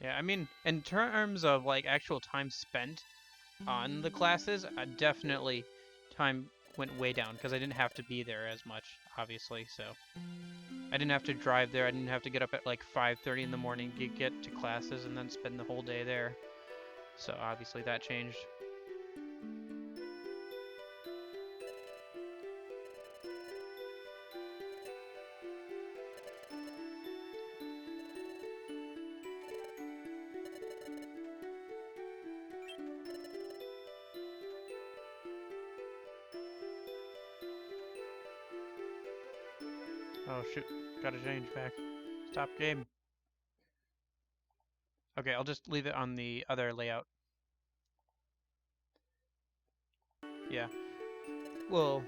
Yeah, I mean, in terms of, like, actual time spent on the classes, definitely time went way down, because I didn't have to be there as much, obviously, so. I didn't have to drive there, I didn't have to get up at, like, 5:30 in the morning to get to classes and then spend the whole day there. So, obviously, that changed. Oh shoot, gotta change back. Stop game. Okay, I'll just leave it on the other layout. Yeah. Well,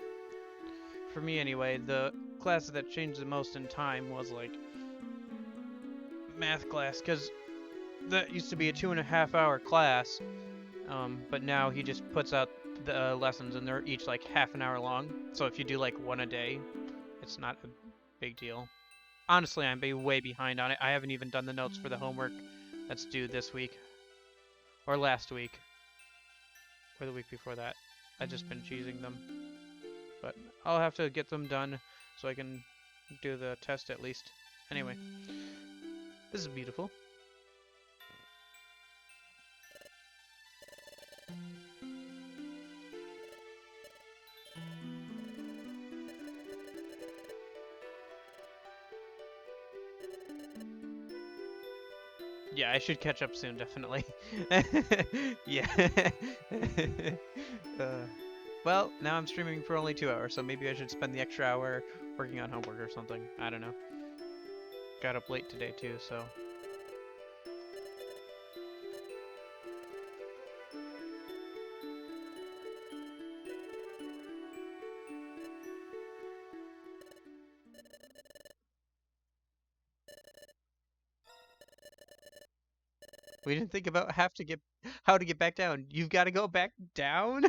for me anyway, the class that changed the most in time was like math class, because that used to be a 2.5-hour class, but now he just puts out the lessons and they're each like half an hour long. So if you do like one a day, it's not a big deal. Honestly, I'm way behind on it. I haven't even done the notes for the homework that's due this week. Or last week. Or the week before that. I've just been cheesing them. But I'll have to get them done so I can do the test at least. Anyway, this is beautiful. Yeah, I should catch up soon, definitely. Yeah. Well, now I'm streaming for only 2 hours, so maybe I should spend the extra hour working on homework or something. I don't know. Got up late today too, so. We didn't think about how to get back down. You've got to go back down?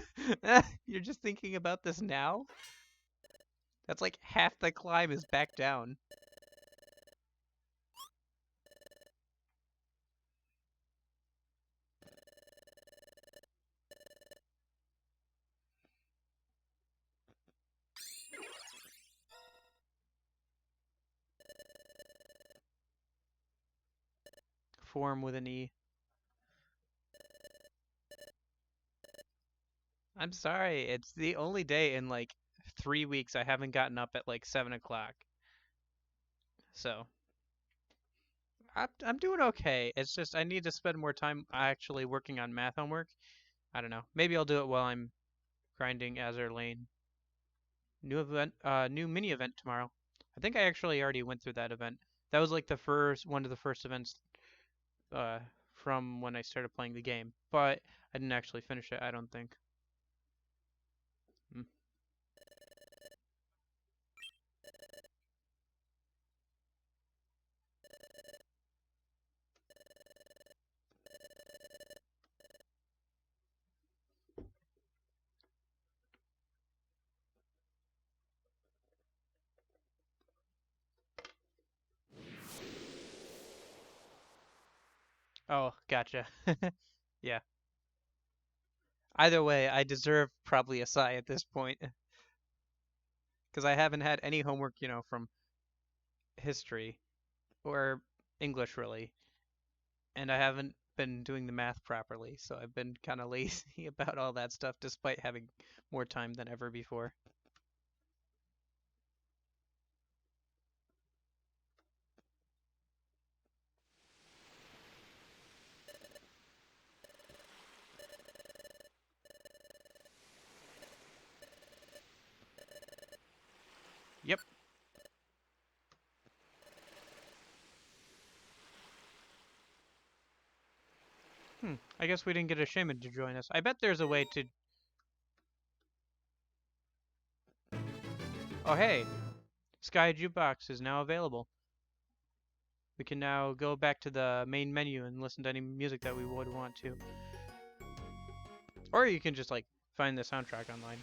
You're just thinking about this now? That's like half the climb is back down. Form with an E. I'm sorry, it's the only day in like 3 weeks I haven't gotten up at like 7 o'clock. So, I'm doing okay. It's just I need to spend more time actually working on math homework. I don't know. Maybe I'll do it while I'm grinding Azure Lane. New event, new mini event tomorrow. I think I actually already went through that event. That was like one of the first events uh, from when I started playing the game, but I didn't actually finish it, I don't think. Hmm. Oh, gotcha. Yeah. Either way, I deserve probably a sigh at this point, because I haven't had any homework, from history or English really, and I haven't been doing the math properly, so I've been kind of lazy about all that stuff despite having more time than ever before. Yep. I guess we didn't get a shaman to join us. I bet there's a way to... Oh, hey! Sky Jukebox is now available. We can now go back to the main menu and listen to any music that we would want to. Or you can just, like, find the soundtrack online.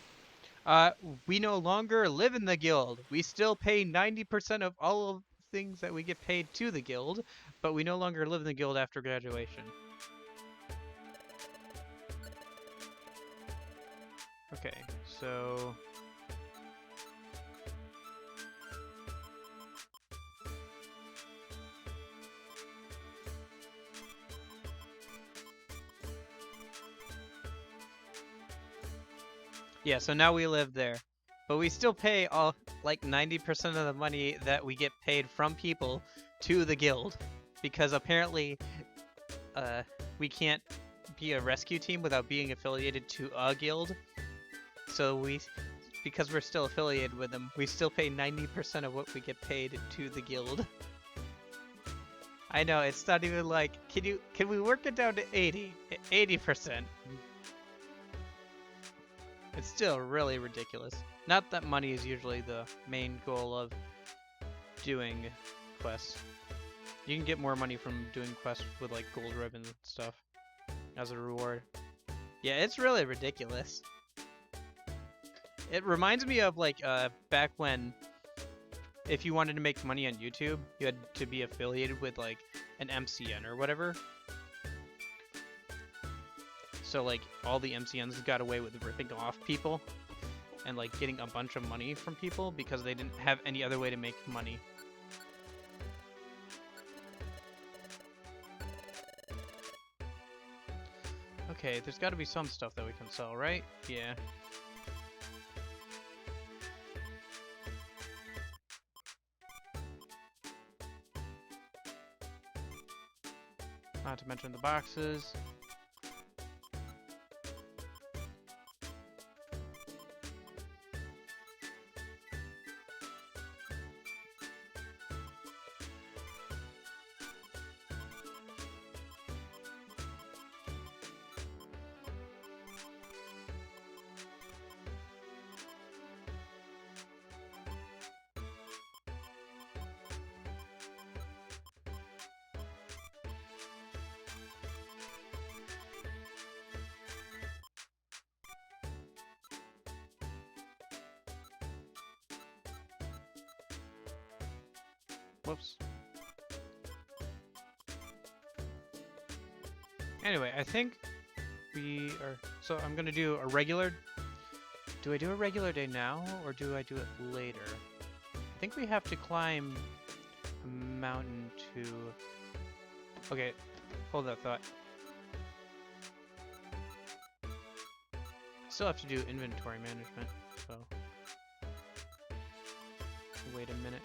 We no longer live in the guild. We still pay 90% of all of things that we get paid to the guild, but we no longer live in the guild after graduation. Okay, so... Yeah, so now we live there. But we still pay all, like, 90% of the money that we get paid from people to the guild. Because apparently, we can't be a rescue team without being affiliated to a guild. So because we're still affiliated with them, we still pay 90% of what we get paid to the guild. I know, it's not even like, can we work it down to 80%? It's still really ridiculous. Not that money is usually the main goal of doing quests. You can get more money from doing quests with like gold ribbons and stuff as a reward. Yeah, it's really ridiculous. It reminds me of like back when if you wanted to make money on YouTube, you had to be affiliated with like an MCN or whatever. So like all the MCNs got away with ripping off people. and like getting a bunch of money from people because they didn't have any other way to make money. Okay, there's got to be some stuff that we can sell, right? Yeah. Not to mention the boxes. Whoops. Anyway, I think we are... So I'm going to do a regular... Do I do a regular day now, or do I do it later? I think we have to climb a mountain to... Okay, hold that thought. I still have to do inventory management, so... Wait a minute.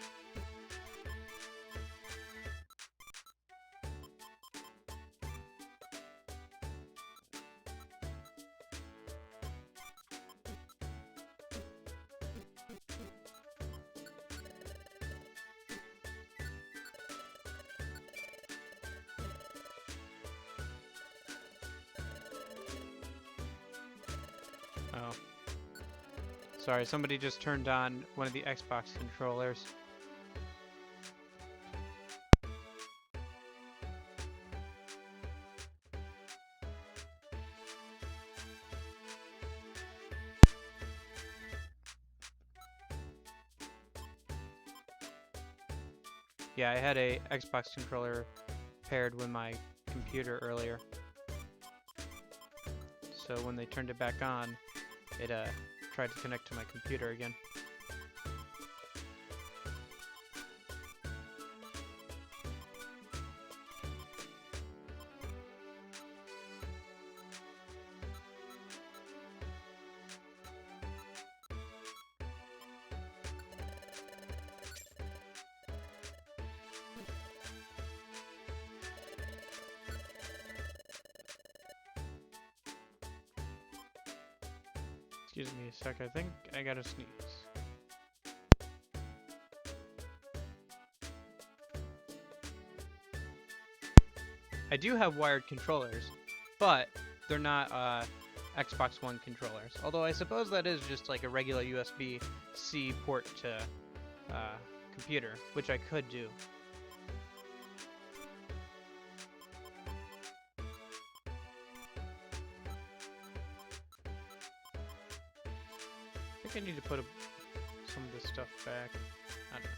Oh. Sorry, somebody just turned on one of the Xbox controllers. Yeah, I had a Xbox controller paired with my computer earlier. So when they turned it back on, it tried to connect to my computer again. Excuse me a sec, I think I gotta sneeze. I do have wired controllers, but they're not Xbox One controllers. Although I suppose that is just like a regular USB-C port to computer, which I could do. I think I need to put some of this stuff back. I don't know.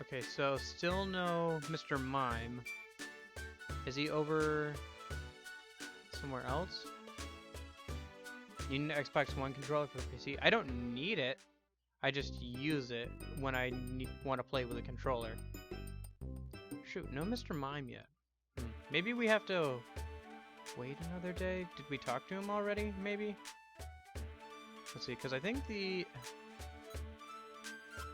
Okay, so still no Mr. Mime. Is he over somewhere else? You need an Xbox One controller for the PC? I don't need it. I just use it when I want to play with a controller. Shoot, no Mr. Mime yet. Maybe we have to wait another day? Did we talk to him already, maybe? Let's see, because I think the...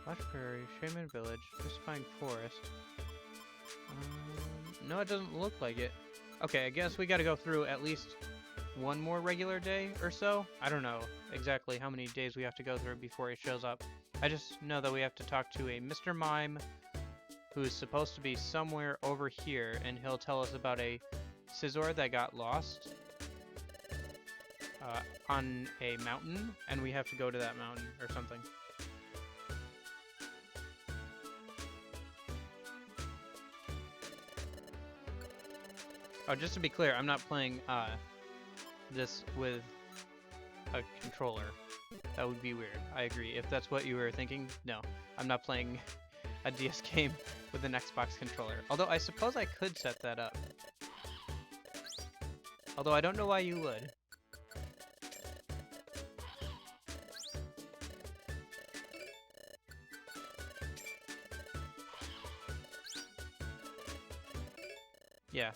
Lush Prairie, Shaman Village, Mystifying Forest. No, it doesn't look like it. Okay, I guess we gotta go through at least one more regular day or so. I don't know exactly how many days we have to go through before he shows up. I just know that we have to talk to a Mr. Mime who's supposed to be somewhere over here, and he'll tell us about a Scizor that got lost on a mountain, and we have to go to that mountain or something. Oh, just to be clear, I'm not playing this with a controller. That would be weird. I agree. If that's what you were thinking, no. I'm not playing a DS game with an Xbox controller. Although I suppose I could set that up. Although I don't know why you would. Yeah.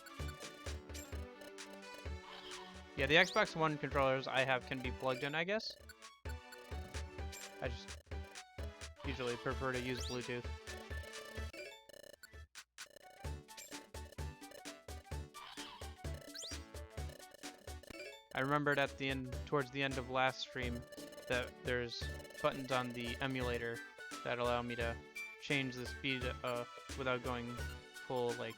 Yeah, the Xbox One controllers I have can be plugged in, I guess. I just usually prefer to use Bluetooth. I remembered at the end, towards the end of last stream, that there's buttons on the emulator that allow me to change the speed without going full, like,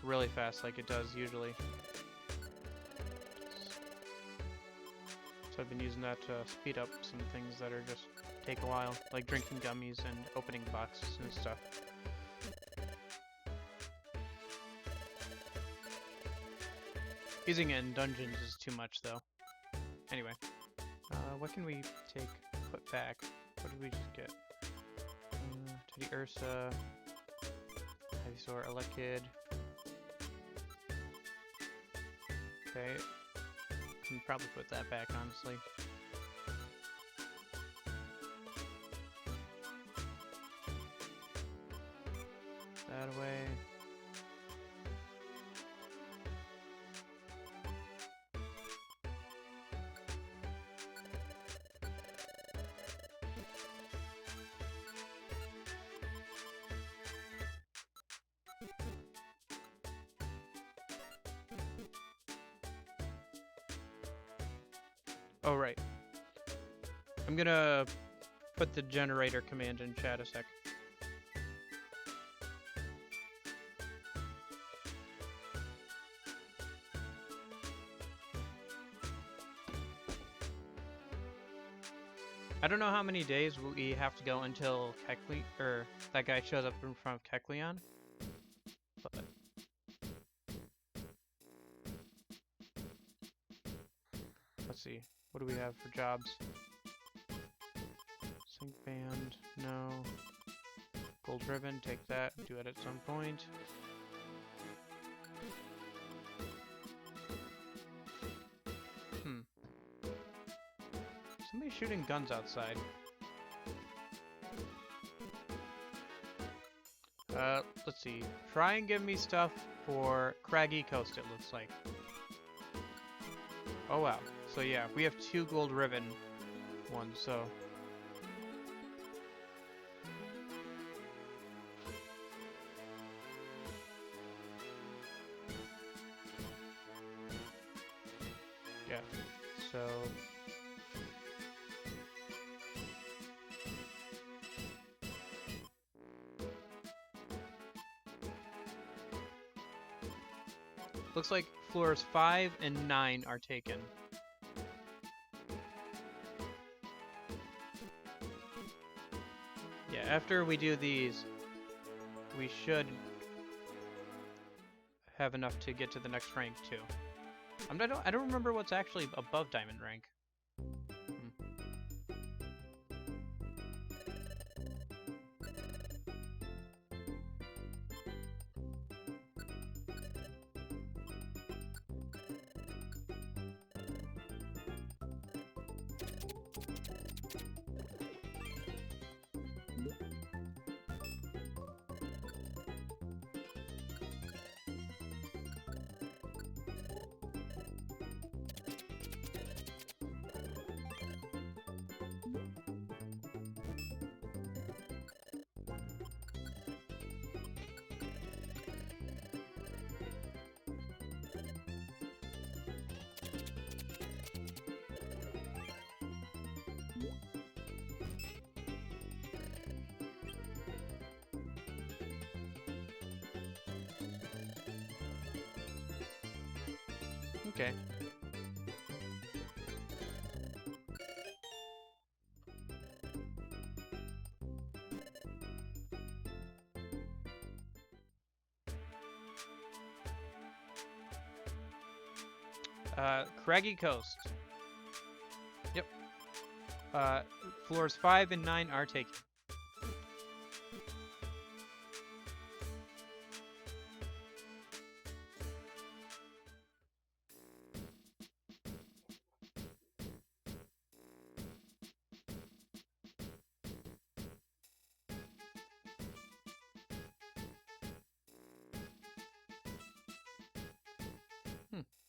really fast like it does usually. So I've been using that to speed up some things that are just take a while, like drinking gummies and opening boxes and stuff. Using it in dungeons is too much though. Anyway, what can we put back? What did we just get? Teddy Ursa, Ivysaur, Elekid. Okay, can probably put that back, honestly. That away. Oh, right. I'm gonna put the generator command in chat a sec. I don't know how many days we have to go until Kecleon, or that guy shows up in front of Kecleon, but let's see. What do we have for jobs? Sync band, no. Gold ribbon, take that, do it at some point. Somebody's shooting guns outside. Let's see. Try and give me stuff for Craggy Coast, it looks like. Oh wow. So yeah, we have 2 gold ribbon ones, so... yeah, so... Looks like floors 5 and 9 are taken. Yeah, after we do these, we should have enough to get to the next rank too. I don't remember what's actually above diamond rank. Okay. Craggy Coast. Yep. Floors 5 and 9 are taken.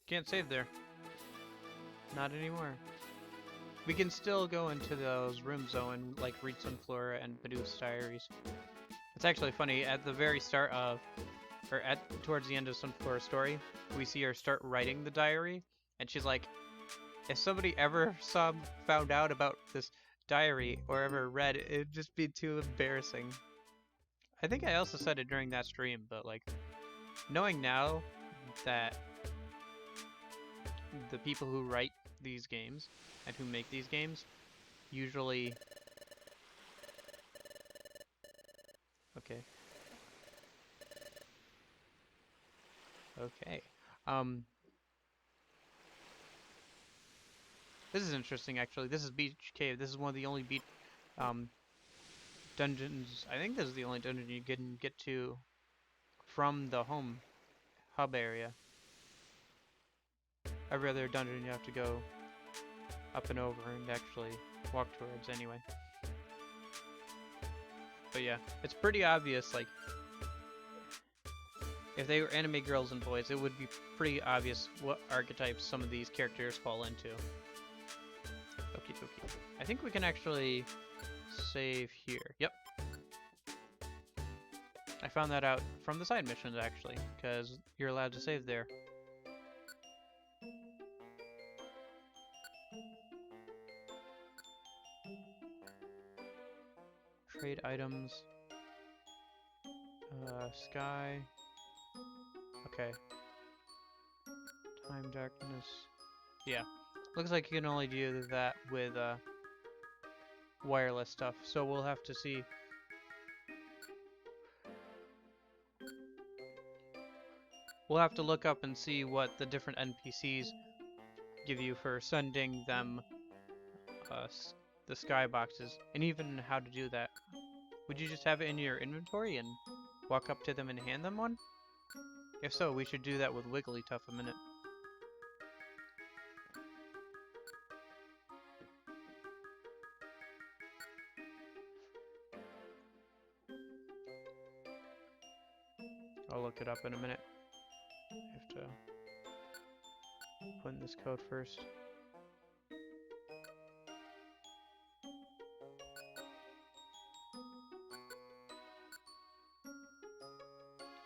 Can't save there. Not anymore. We can still go into those rooms though and like read Sunflora and Medusa's diaries. It's actually funny, at the very start of, or towards the end of Sunflora's story, we see her start writing the diary, and she's like, if somebody ever found out about this diary or ever read it, it'd just be too embarrassing. I think I also said it during that stream, but like, knowing now that the people who write these games and who make these games usually... Okay. Okay. This is interesting, actually. This is Beach Cave. This is one of the only dungeons. I think this is the only dungeon you can get to from the home hub area. Every other dungeon you have to go up and over and actually walk towards anyway. But yeah, it's pretty obvious, like, if they were anime girls and boys, it would be pretty obvious what archetypes some of these characters fall into. Okie dokie. I think we can actually save here. Yep. I found that out from the side missions, actually, because you're allowed to save there. Trade items. Sky. Okay. Time darkness. Yeah. Looks like you can only do that with wireless stuff, so we'll have to see. We'll have to look up and see what the different NPCs give you for sending them the skyboxes, and even how to do that. Would you just have it in your inventory and walk up to them and hand them one? If so, we should do that with Wigglytuff a minute. I'll look it up in a minute. I have to put in this code first.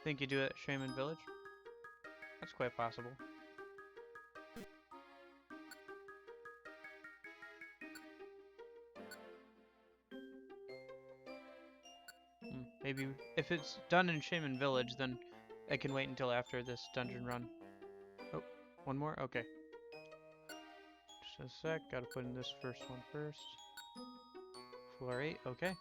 Think you do it at Shaman Village? That's quite possible. Maybe if it's done in Shaman Village, then I can wait until after this dungeon run. Oh, one more? Okay. Just a sec, gotta put in this first one first. Floor 8, okay.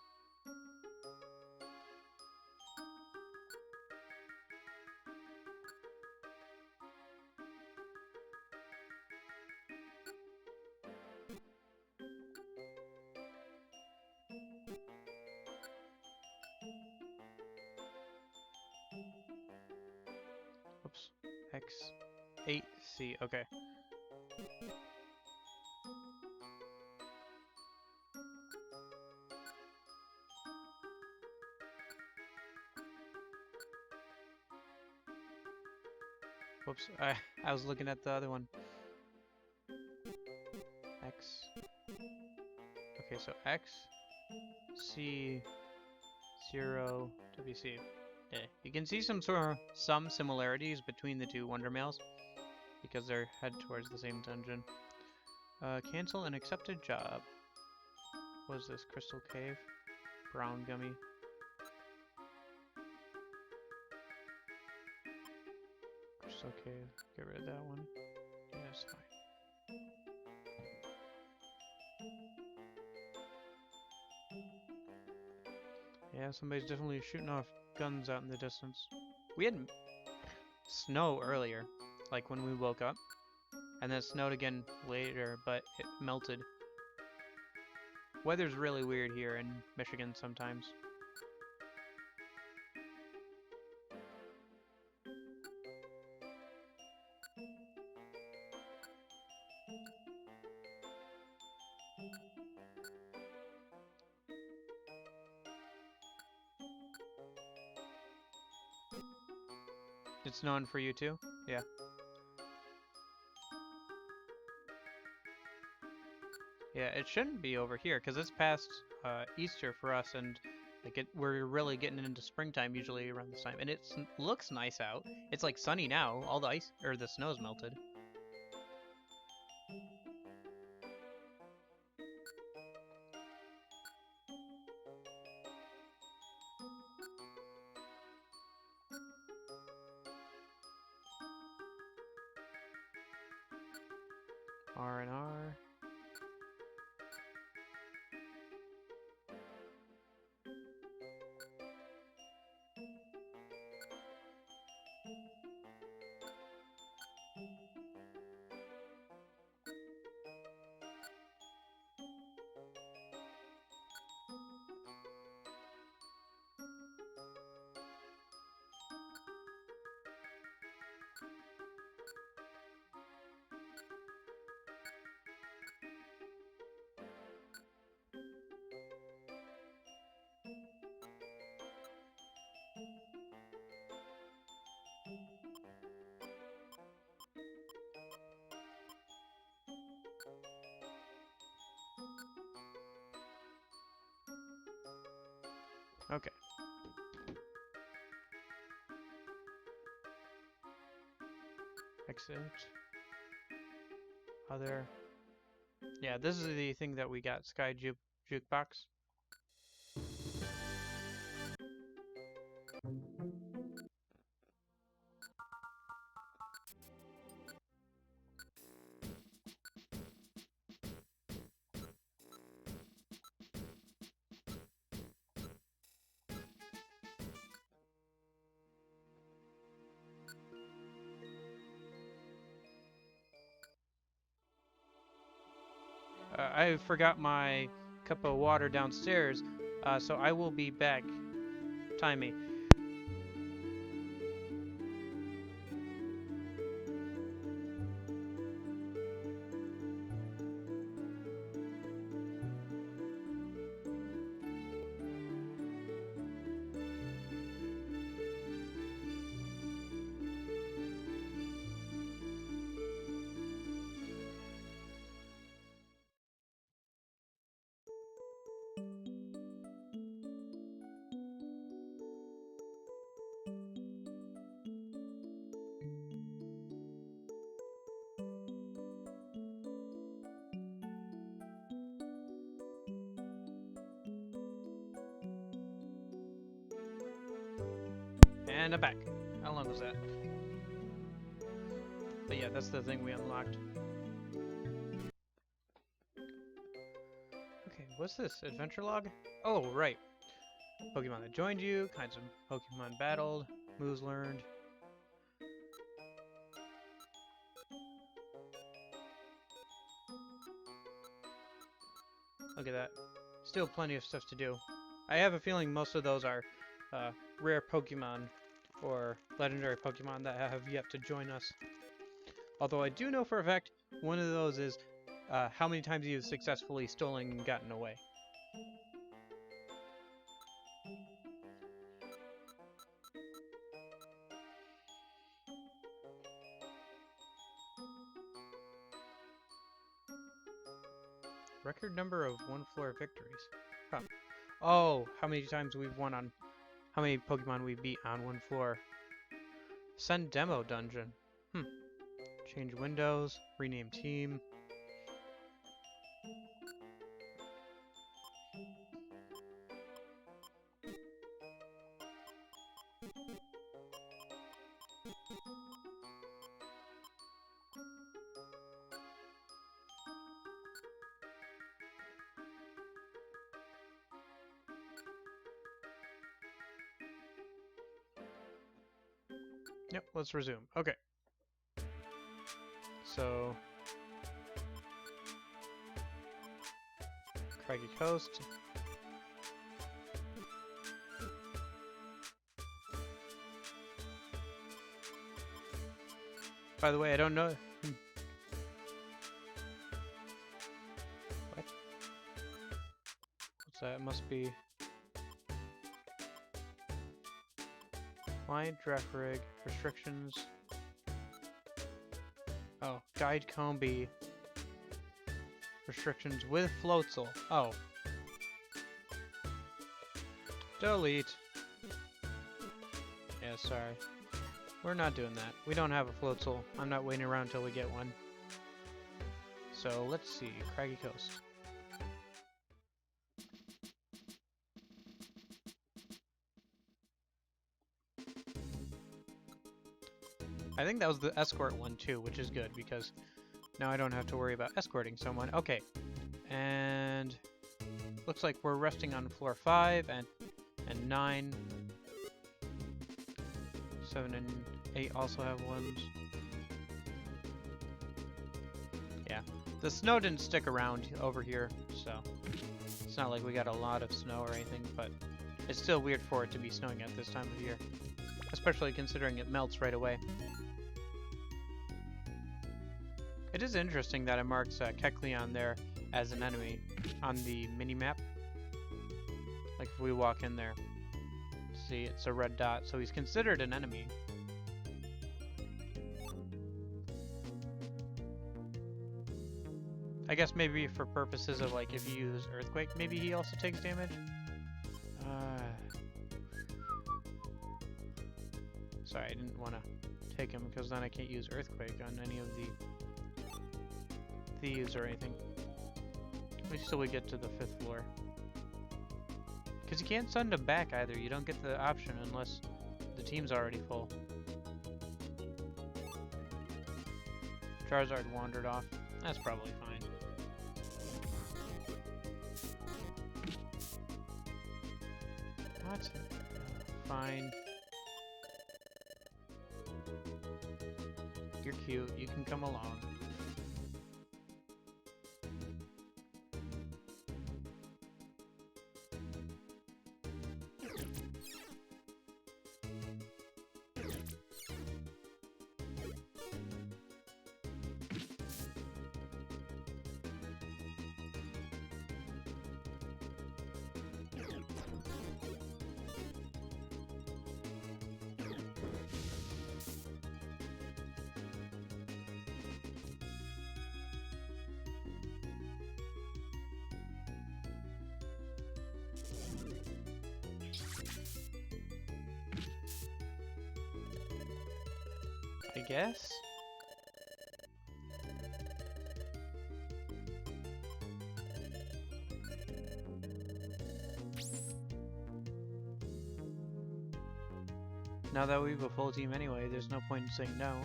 Oops. X8C, okay. Whoops, I was looking at the other one. X. Okay, so X, C, 0, WC. Yeah, you can see some similarities between the two Wonder Males because they're head towards the same dungeon. Cancel an accepted job. What is this? Crystal Cave? Brown Gummy. Crystal Cave. Get rid of that one. Yeah, that's fine. Yeah, somebody's definitely shooting off guns out in the distance. We had snow earlier, like when we woke up, and then it snowed again later, but it melted. Weather's really weird here in Michigan sometimes. It's known for you too? Yeah. Yeah, it shouldn't be over here because it's past Easter for us, and like we're really getting into springtime usually around this time, and it looks nice out. It's like sunny now. All the ice or the snow's melted. R&R. Okay. Exit. Other. Yeah, this is the thing that we got. Sky Jukebox. I forgot my cup of water downstairs, so I will be back. Time me. And I'm back. How long was that? But yeah, that's the thing we unlocked. Okay, what's this? Adventure log? Oh, right. Pokemon that joined you, kinds of Pokemon battled, moves learned. Look at that. Still plenty of stuff to do. I have a feeling most of those are rare Pokemon or legendary Pokemon that have yet to join us. Although I do know for a fact one of those is how many times you've successfully stolen and gotten away. Record number of one-floor victories. Huh. Oh, how many times we've won on... How many Pokemon we beat on one floor. Send demo dungeon. Change windows. Rename team. Yep, let's resume. Okay. So... Craggy Coast. By the way, I don't know. What? What's that? It must be. Client draft rig restrictions. Oh, guide Combi restrictions with Floatzel. Oh. Delete. Yeah, sorry. We're not doing that. We don't have a Floatzel. I'm not waiting around until we get one. So let's see. Craggy Coast. I think that was the escort one too, which is good because now I don't have to worry about escorting someone. Okay. And looks like we're resting on floor 5 and 9. 7 and 8 also have ones. Yeah. The snow didn't stick around over here, so it's not like we got a lot of snow or anything, but it's still weird for it to be snowing at this time of year. Especially considering it melts right away. It is interesting that it marks Kecleon there as an enemy on the mini-map. Like if we walk in there, see it's a red dot, so he's considered an enemy. I guess maybe for purposes of like if you use Earthquake, maybe he also takes damage? Sorry, I didn't want to take him because then I can't use Earthquake on any of the thieves or anything. Wait till we get to the 5th floor. Because you can't send them back either. You don't get the option unless the team's already full. Charizard wandered off. That's probably fine. What? Fine. You're cute. You can come along. I guess? Now that we have a full team anyway, there's no point in saying no.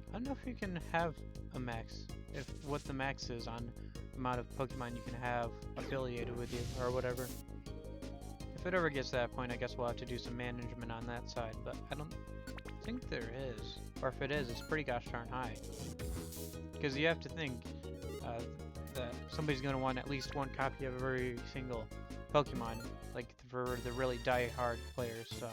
I don't know if you can have a max. If what the max is on amount of Pokemon you can have affiliated with you, or whatever. If it ever gets to that point, I guess we'll have to do some management on that side, but I don't think there is. Or if it is, it's pretty gosh darn high. Because you have to think that somebody's going to want at least one copy of every single Pokemon, like for the really die-hard players, so.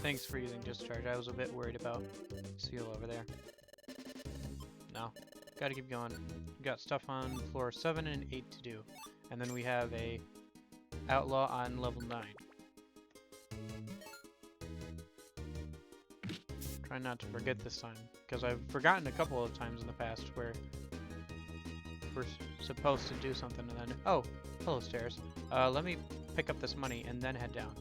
Thanks for using Discharge. I was a bit worried about Seal over there. No. Gotta keep going. We got stuff on floor 7 and 8 to do. And then we have a Outlaw on level 9. Try not to forget this time, because I've forgotten a couple of times in the past where we're supposed to do something and then... Oh! Hello, stairs. Let me pick up this money and then head down.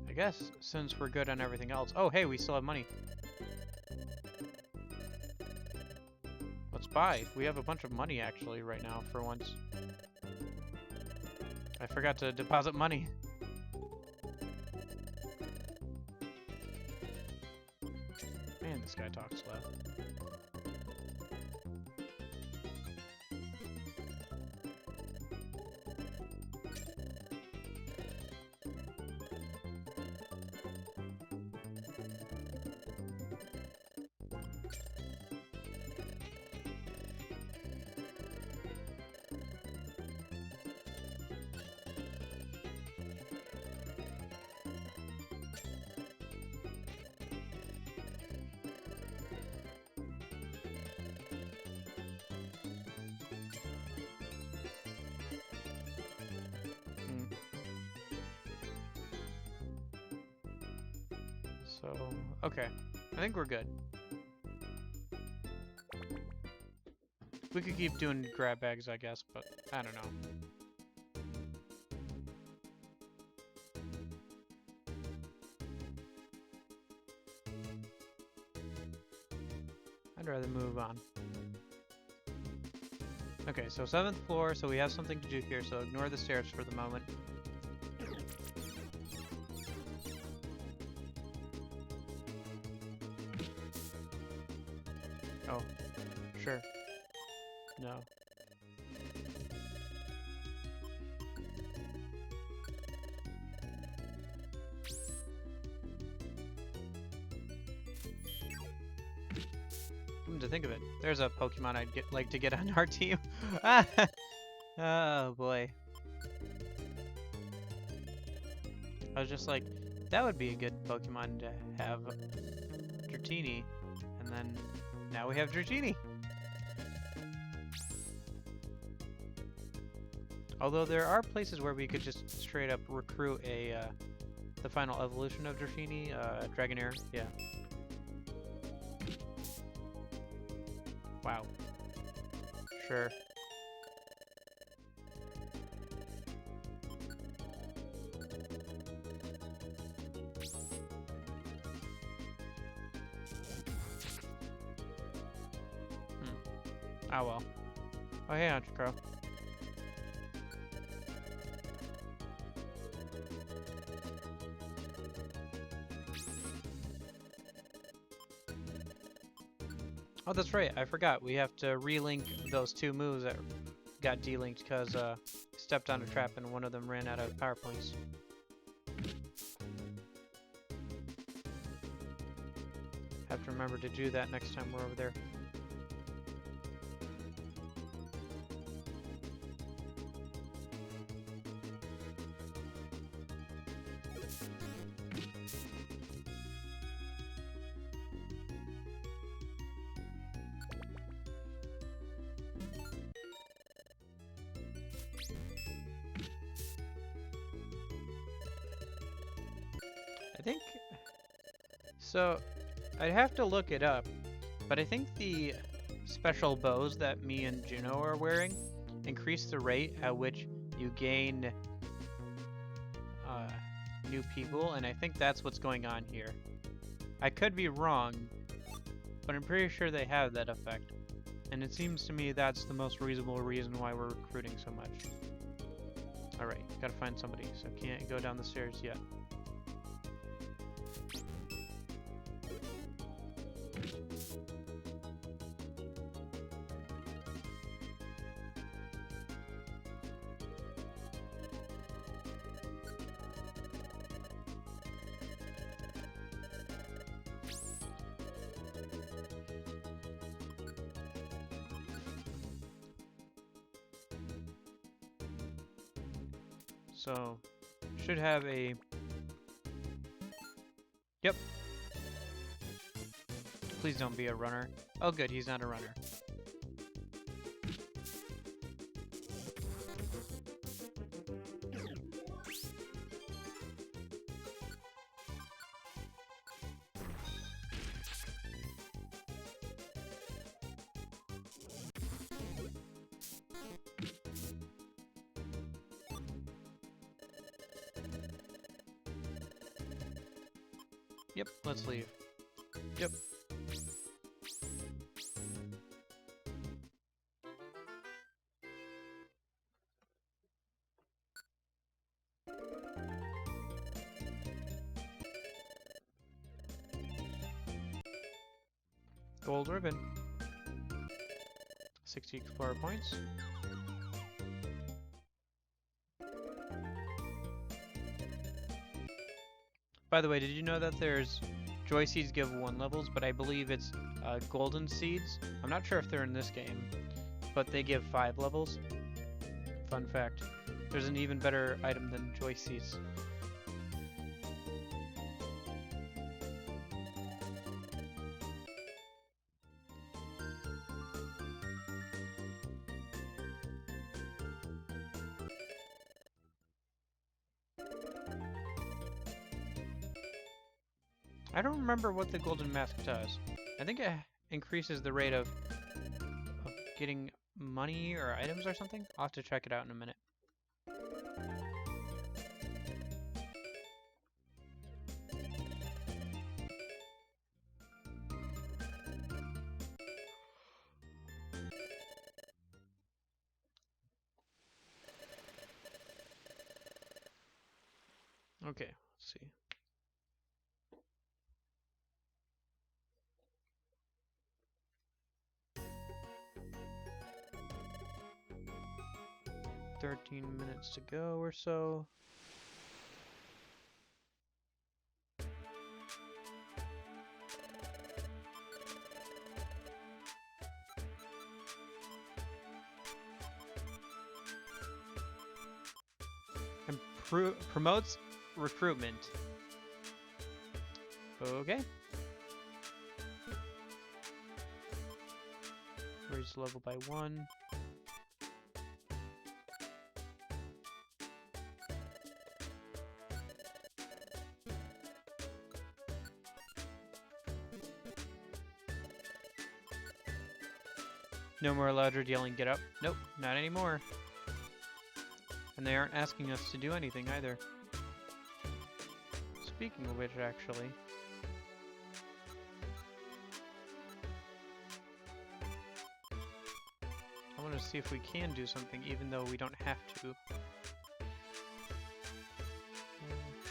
I guess, since we're good on everything else... Oh, hey, we still have money. Let's buy. We have a bunch of money, actually, right now, for once. I forgot to deposit money. Man, this guy talks loud. So, okay. I think we're good. We could keep doing grab bags, I guess, but I don't know. I'd rather move on. Okay, so 7th floor, so we have something to do here, so ignore the stairs for the moment. Oh, sure. No. Come to think of it, there's a Pokemon I'd like to get on our team. Oh boy. I was just like, that would be a good Pokemon to have, Dratini, and then now we have Dratini. Although there are places where we could just straight up recruit a the final evolution of Dratini, Dragonair. Yeah. Wow. Sure. Oh well. Oh hey, Honchkrow. Oh, that's right. I forgot. We have to relink those two moves that got delinked because stepped on a trap and one of them ran out of power points. Have to remember to do that next time we're over there. I think so. I'd have to look it up, but I think the special bows that me and Juno are wearing increase the rate at which you gain new people, and I think that's what's going on here. I could be wrong, but I'm pretty sure they have that effect, and it seems to me that's the most reasonable reason why we're recruiting so much. Alright, gotta find somebody, so can't go down the stairs yet. So, should have a... Yep. Please don't be a runner. Oh good, he's not a runner. Yep, let's leave. Yep. Gold ribbon. 60 explorer points. By the way, did you know that there's Joy Seeds give 1 levels, but I believe it's Golden Seeds. I'm not sure if they're in this game, but they give 5 levels. Fun fact. There's an even better item than Joy Seeds. I don't remember what the golden mask does. I think it increases the rate of getting money or items or something. I'll have to check it out in a minute. Okay, let's see. $13 to go or so. And promotes recruitment. Okay. Raise the level by 1. No more Eldred yelling, "Get up." Nope, not anymore. And they aren't asking us to do anything either. Speaking of which, actually. I want to see if we can do something even though we don't have to.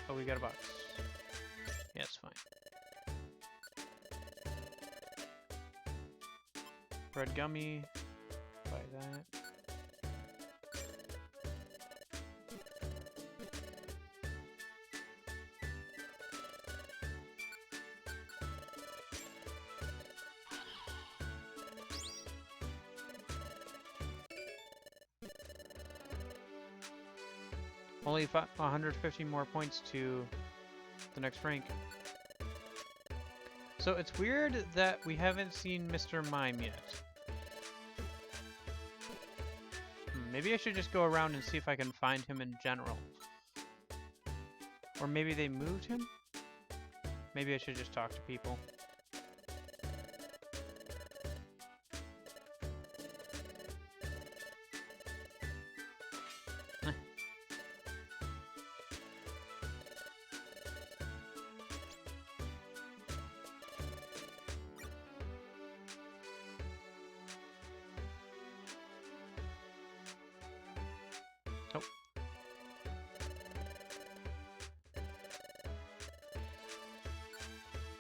Oh, we got a box. Yeah, it's fine. Red gummy. Buy that. Only 150 more points to the next rank. So it's weird that we haven't seen Mr. Mime yet. Maybe I should just go around and see if I can find him in general. Or maybe they moved him? Maybe I should just talk to people.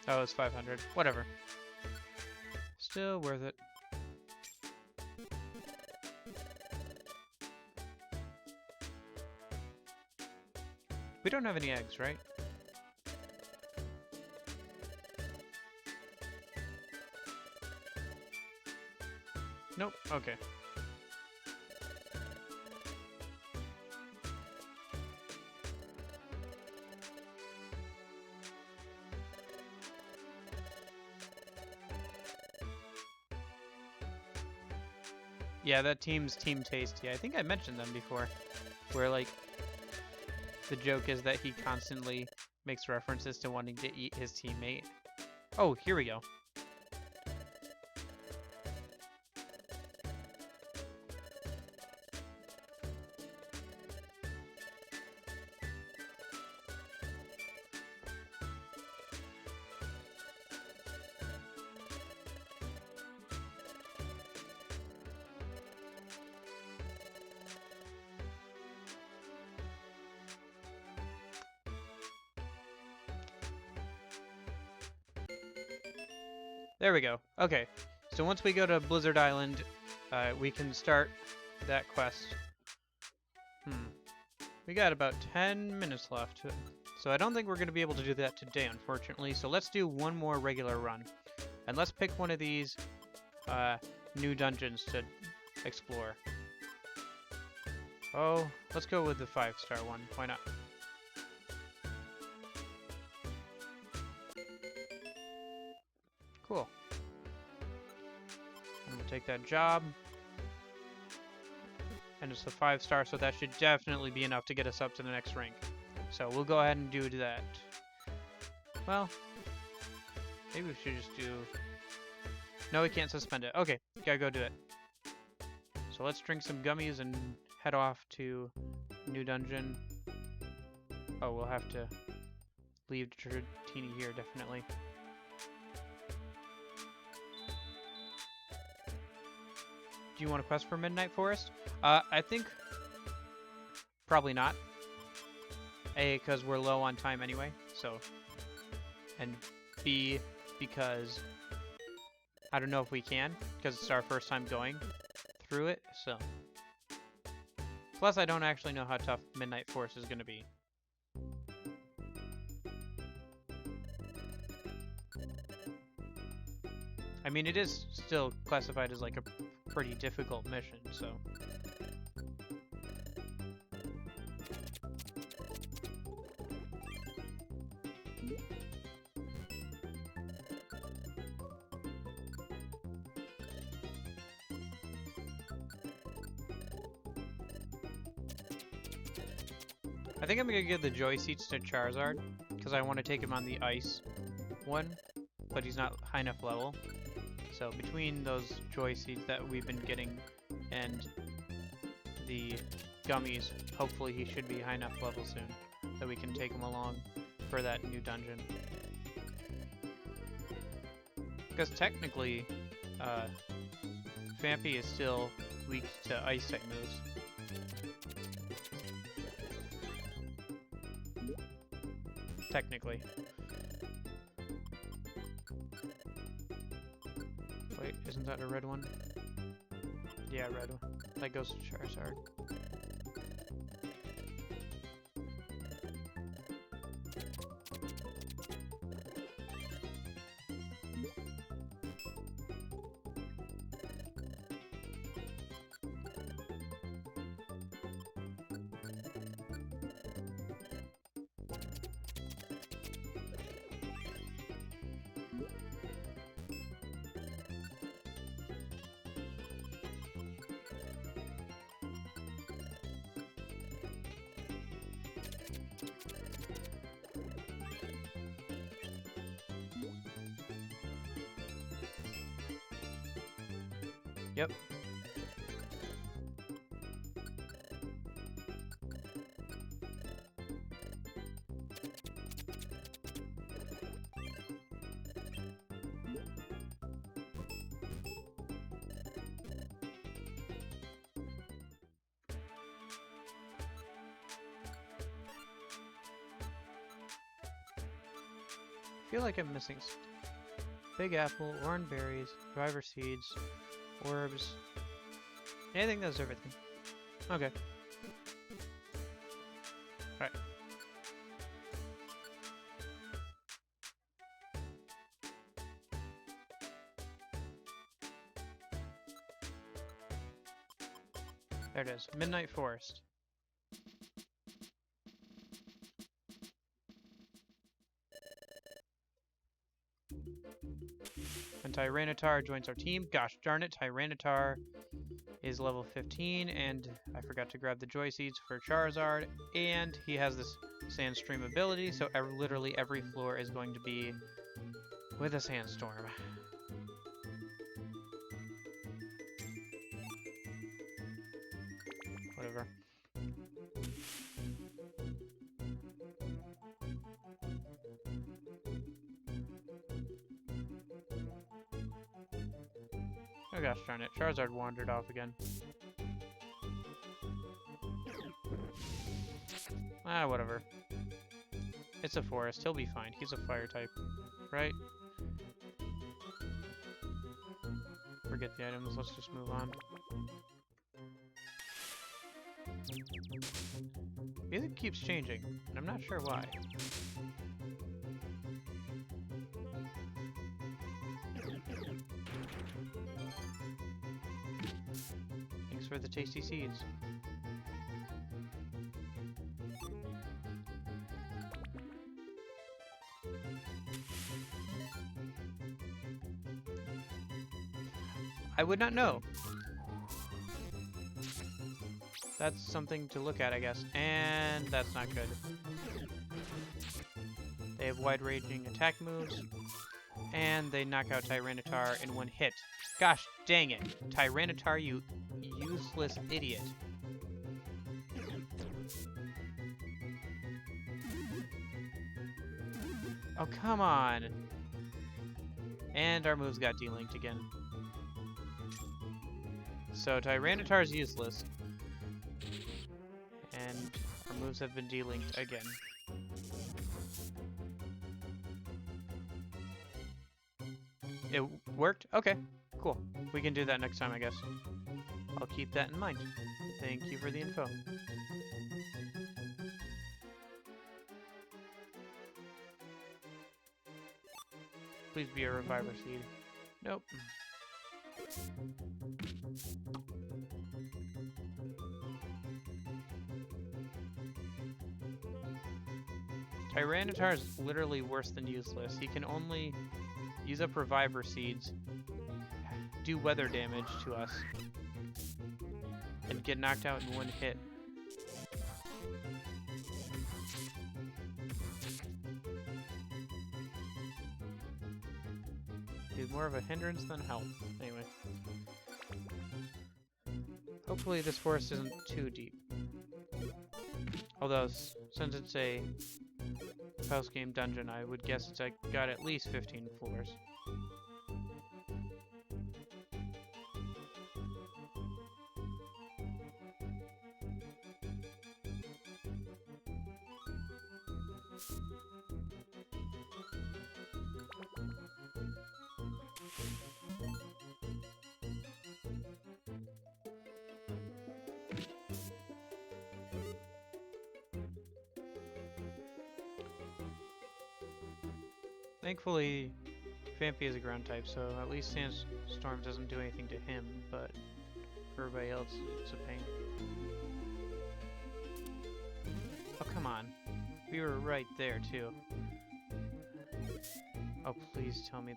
Oh, it's 500. Whatever. Still worth it. We don't have any eggs, right? Nope. Okay. Yeah, that team's Team Tasty. I think I mentioned them before. Where, like, the joke is that he constantly makes references to wanting to eat his teammate. Oh, here we go. There we go. Okay, so once we go to Blizzard Island, we can start that quest. We got about 10 minutes left. So I don't think we're going to be able to do that today, unfortunately. So let's do one more regular run. And let's pick one of these new dungeons to explore. Oh, let's go with the 5-star one. Why not? Cool. I'm gonna take that job. And it's a 5-star, so that should definitely be enough to get us up to the next rank. So we'll go ahead and do that. Well, Maybe we should just do... No, we can't suspend it. Okay, gotta go do it. So let's drink some gummies and head off to new dungeon. Oh, we'll have to leave Dratini here, definitely. Do you want to quest for Midnight Forest? I think probably not. A, because we're low on time anyway, so. And B, because I don't know if we can, because it's our first time going through it, so. Plus, I don't actually know how tough Midnight Forest is going to be. I mean, it is still classified as like a pretty difficult mission, so. I think I'm gonna give the Joy Seats to Charizard, because I want to take him on the ice one, but he's not high enough level. So between those Joy Seeds that we've been getting and the gummies, hopefully he should be high enough level soon that we can take him along for that new dungeon. Because technically, Phanpy is still weak to ice type moves. Technically. Wait, isn't that a red one? Yeah, red one. That goes to Charizard. Yep. I feel like I'm missing Big Apple, orange berries, driver seeds, orbs. I think that's everything. Okay. Alright. There it is. Midnight Forest. And Tyranitar joins our team. Gosh darn it, Tyranitar is level 15, and I forgot to grab the Joy Seeds for Charizard, and he has this Sandstream ability, so literally every floor is going to be with a Sandstorm. Whatever. Oh gosh darn it, Charizard wandered off again. Ah, whatever. It's a forest, he'll be fine. He's a fire type, right? Forget the items, let's just move on. Music keeps changing, and I'm not sure why. Thanks for the tasty seeds. I would not know. That's something to look at, I guess. And that's not good. They have wide-ranging attack moves. And they knock out Tyranitar in one hit. Gosh dang it. Tyranitar, you useless idiot. Oh, come on. And our moves got delinked again. So Tyranitar is useless. And our moves have been delinked again. It worked? Okay, cool. We can do that next time, I guess. I'll keep that in mind. Thank you for the info. Please be a Reviver Seed. Nope. Tyranitar is literally worse than useless. He can only use up Reviver Seeds, do weather damage to us, and get knocked out in one hit. He's more of a hindrance than help. Anyway. Hopefully this forest isn't too deep. Although, since it's a post-game dungeon, I would guess it's got at least 15 floors. Thankfully, Vampy is a ground type, so at least Sandstorm doesn't do anything to him, but for everybody else, it's a pain. Oh, come on. We were right there, too. Oh, please tell me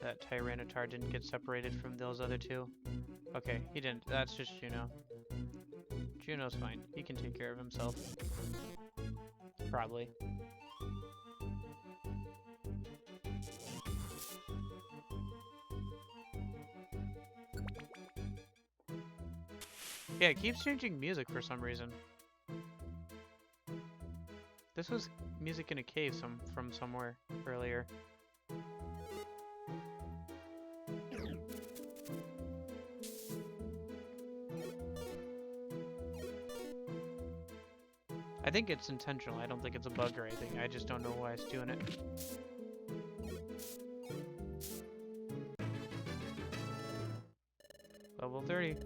that Tyranitar didn't get separated from those other two. Okay, he didn't. That's just Juno. Juno's fine. He can take care of himself. Probably. Yeah, it keeps changing music for some reason. This was music in a cave from somewhere earlier. I think it's intentional. I don't think it's a bug or anything. I just don't know why it's doing it. Level 30.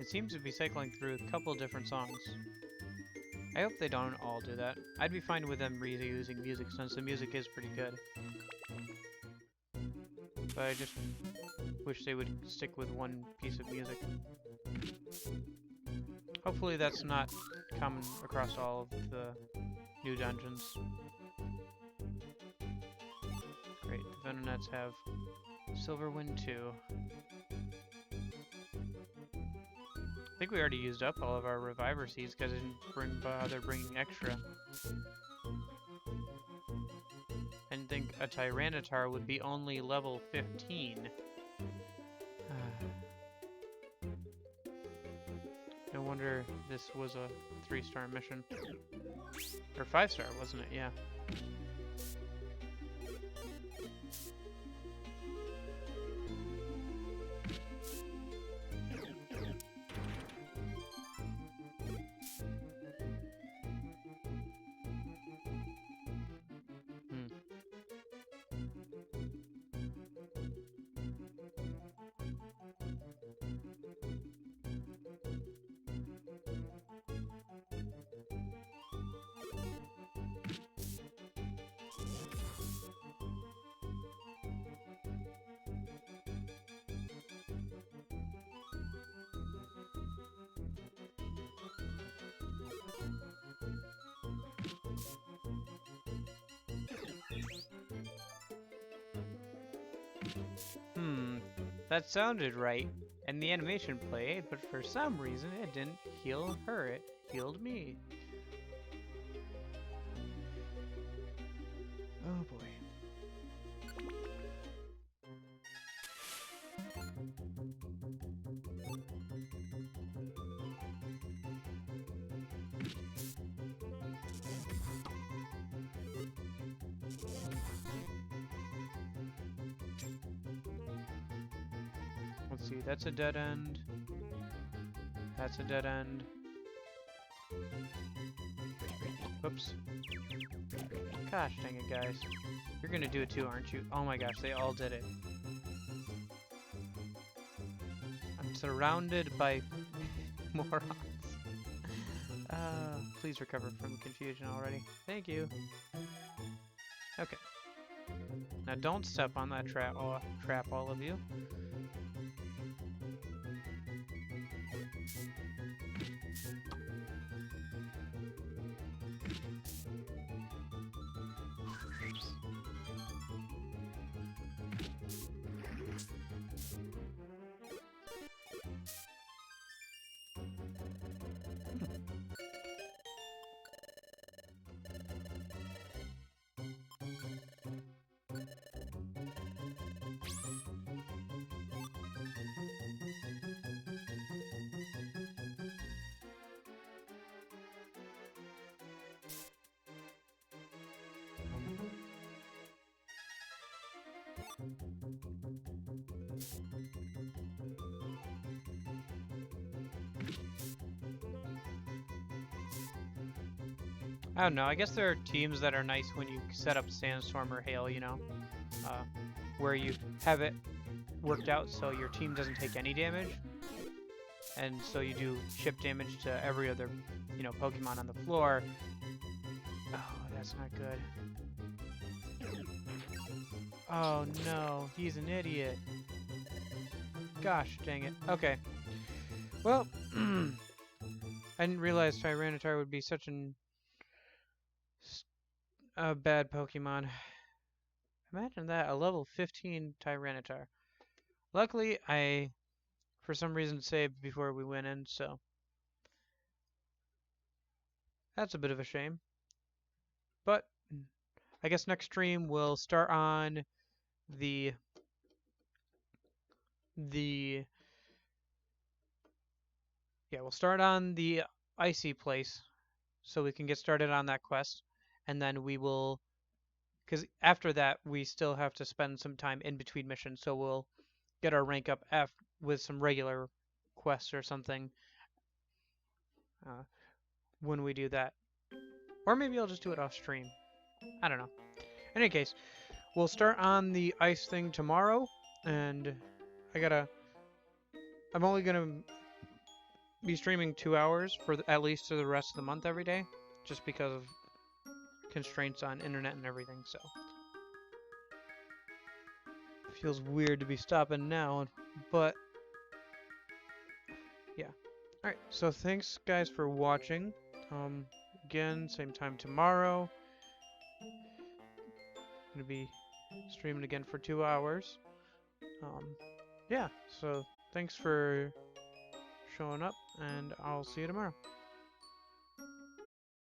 It seems to be cycling through a couple different songs. I hope they don't all do that. I'd be fine with them reusing music since the music is pretty good. But I just wish they would stick with one piece of music. Hopefully that's not common across all of the new dungeons. Great, the Venonats have Silverwind 2. I think we already used up all of our Reviver Seeds because I didn't bother bringing extra. And think a Tyranitar would be only level 15. No wonder this was a 3-star mission. Or 5-star, wasn't it? Yeah. That sounded right, and the animation played, but for some reason it didn't heal her, it healed me. Oh boy. Let's see, that's a dead end. That's a dead end. Whoops. Gosh dang it, guys. You're gonna do it too, aren't you? Oh my gosh, they all did it. I'm surrounded by morons. Please recover from confusion already. Thank you. Okay. Now don't step on that trap, all of you. I don't know, I guess there are teams that are nice when you set up Sandstorm or Hail, you know? Where you have it worked out so your team doesn't take any damage. And so you do chip damage to every other, you know, Pokemon on the floor. Oh, that's not good. Oh no, he's an idiot. Gosh dang it. Okay. Well, I didn't realize Tyranitar would be such a bad Pokemon. Imagine that, a level 15 Tyranitar. Luckily, I, for some reason, saved before we went in, so that's a bit of a shame. But I guess next stream we'll start on the we'll start on the icy place so we can get started on that quest, and then we will, because after that we still have to spend some time in between missions, so we'll get our rank up with some regular quests or something when we do that. Or maybe I'll just do it off stream. I don't know. In any case, we'll start on the ice thing tomorrow, and I'm only gonna be streaming 2 hours for at least to the rest of the month every day, just because of constraints on internet and everything, so. It feels weird to be stopping now, but yeah. Alright, so thanks guys for watching. Again, same time tomorrow. Gonna be streaming again for 2 hours. Yeah, so thanks for showing up, and I'll see you tomorrow.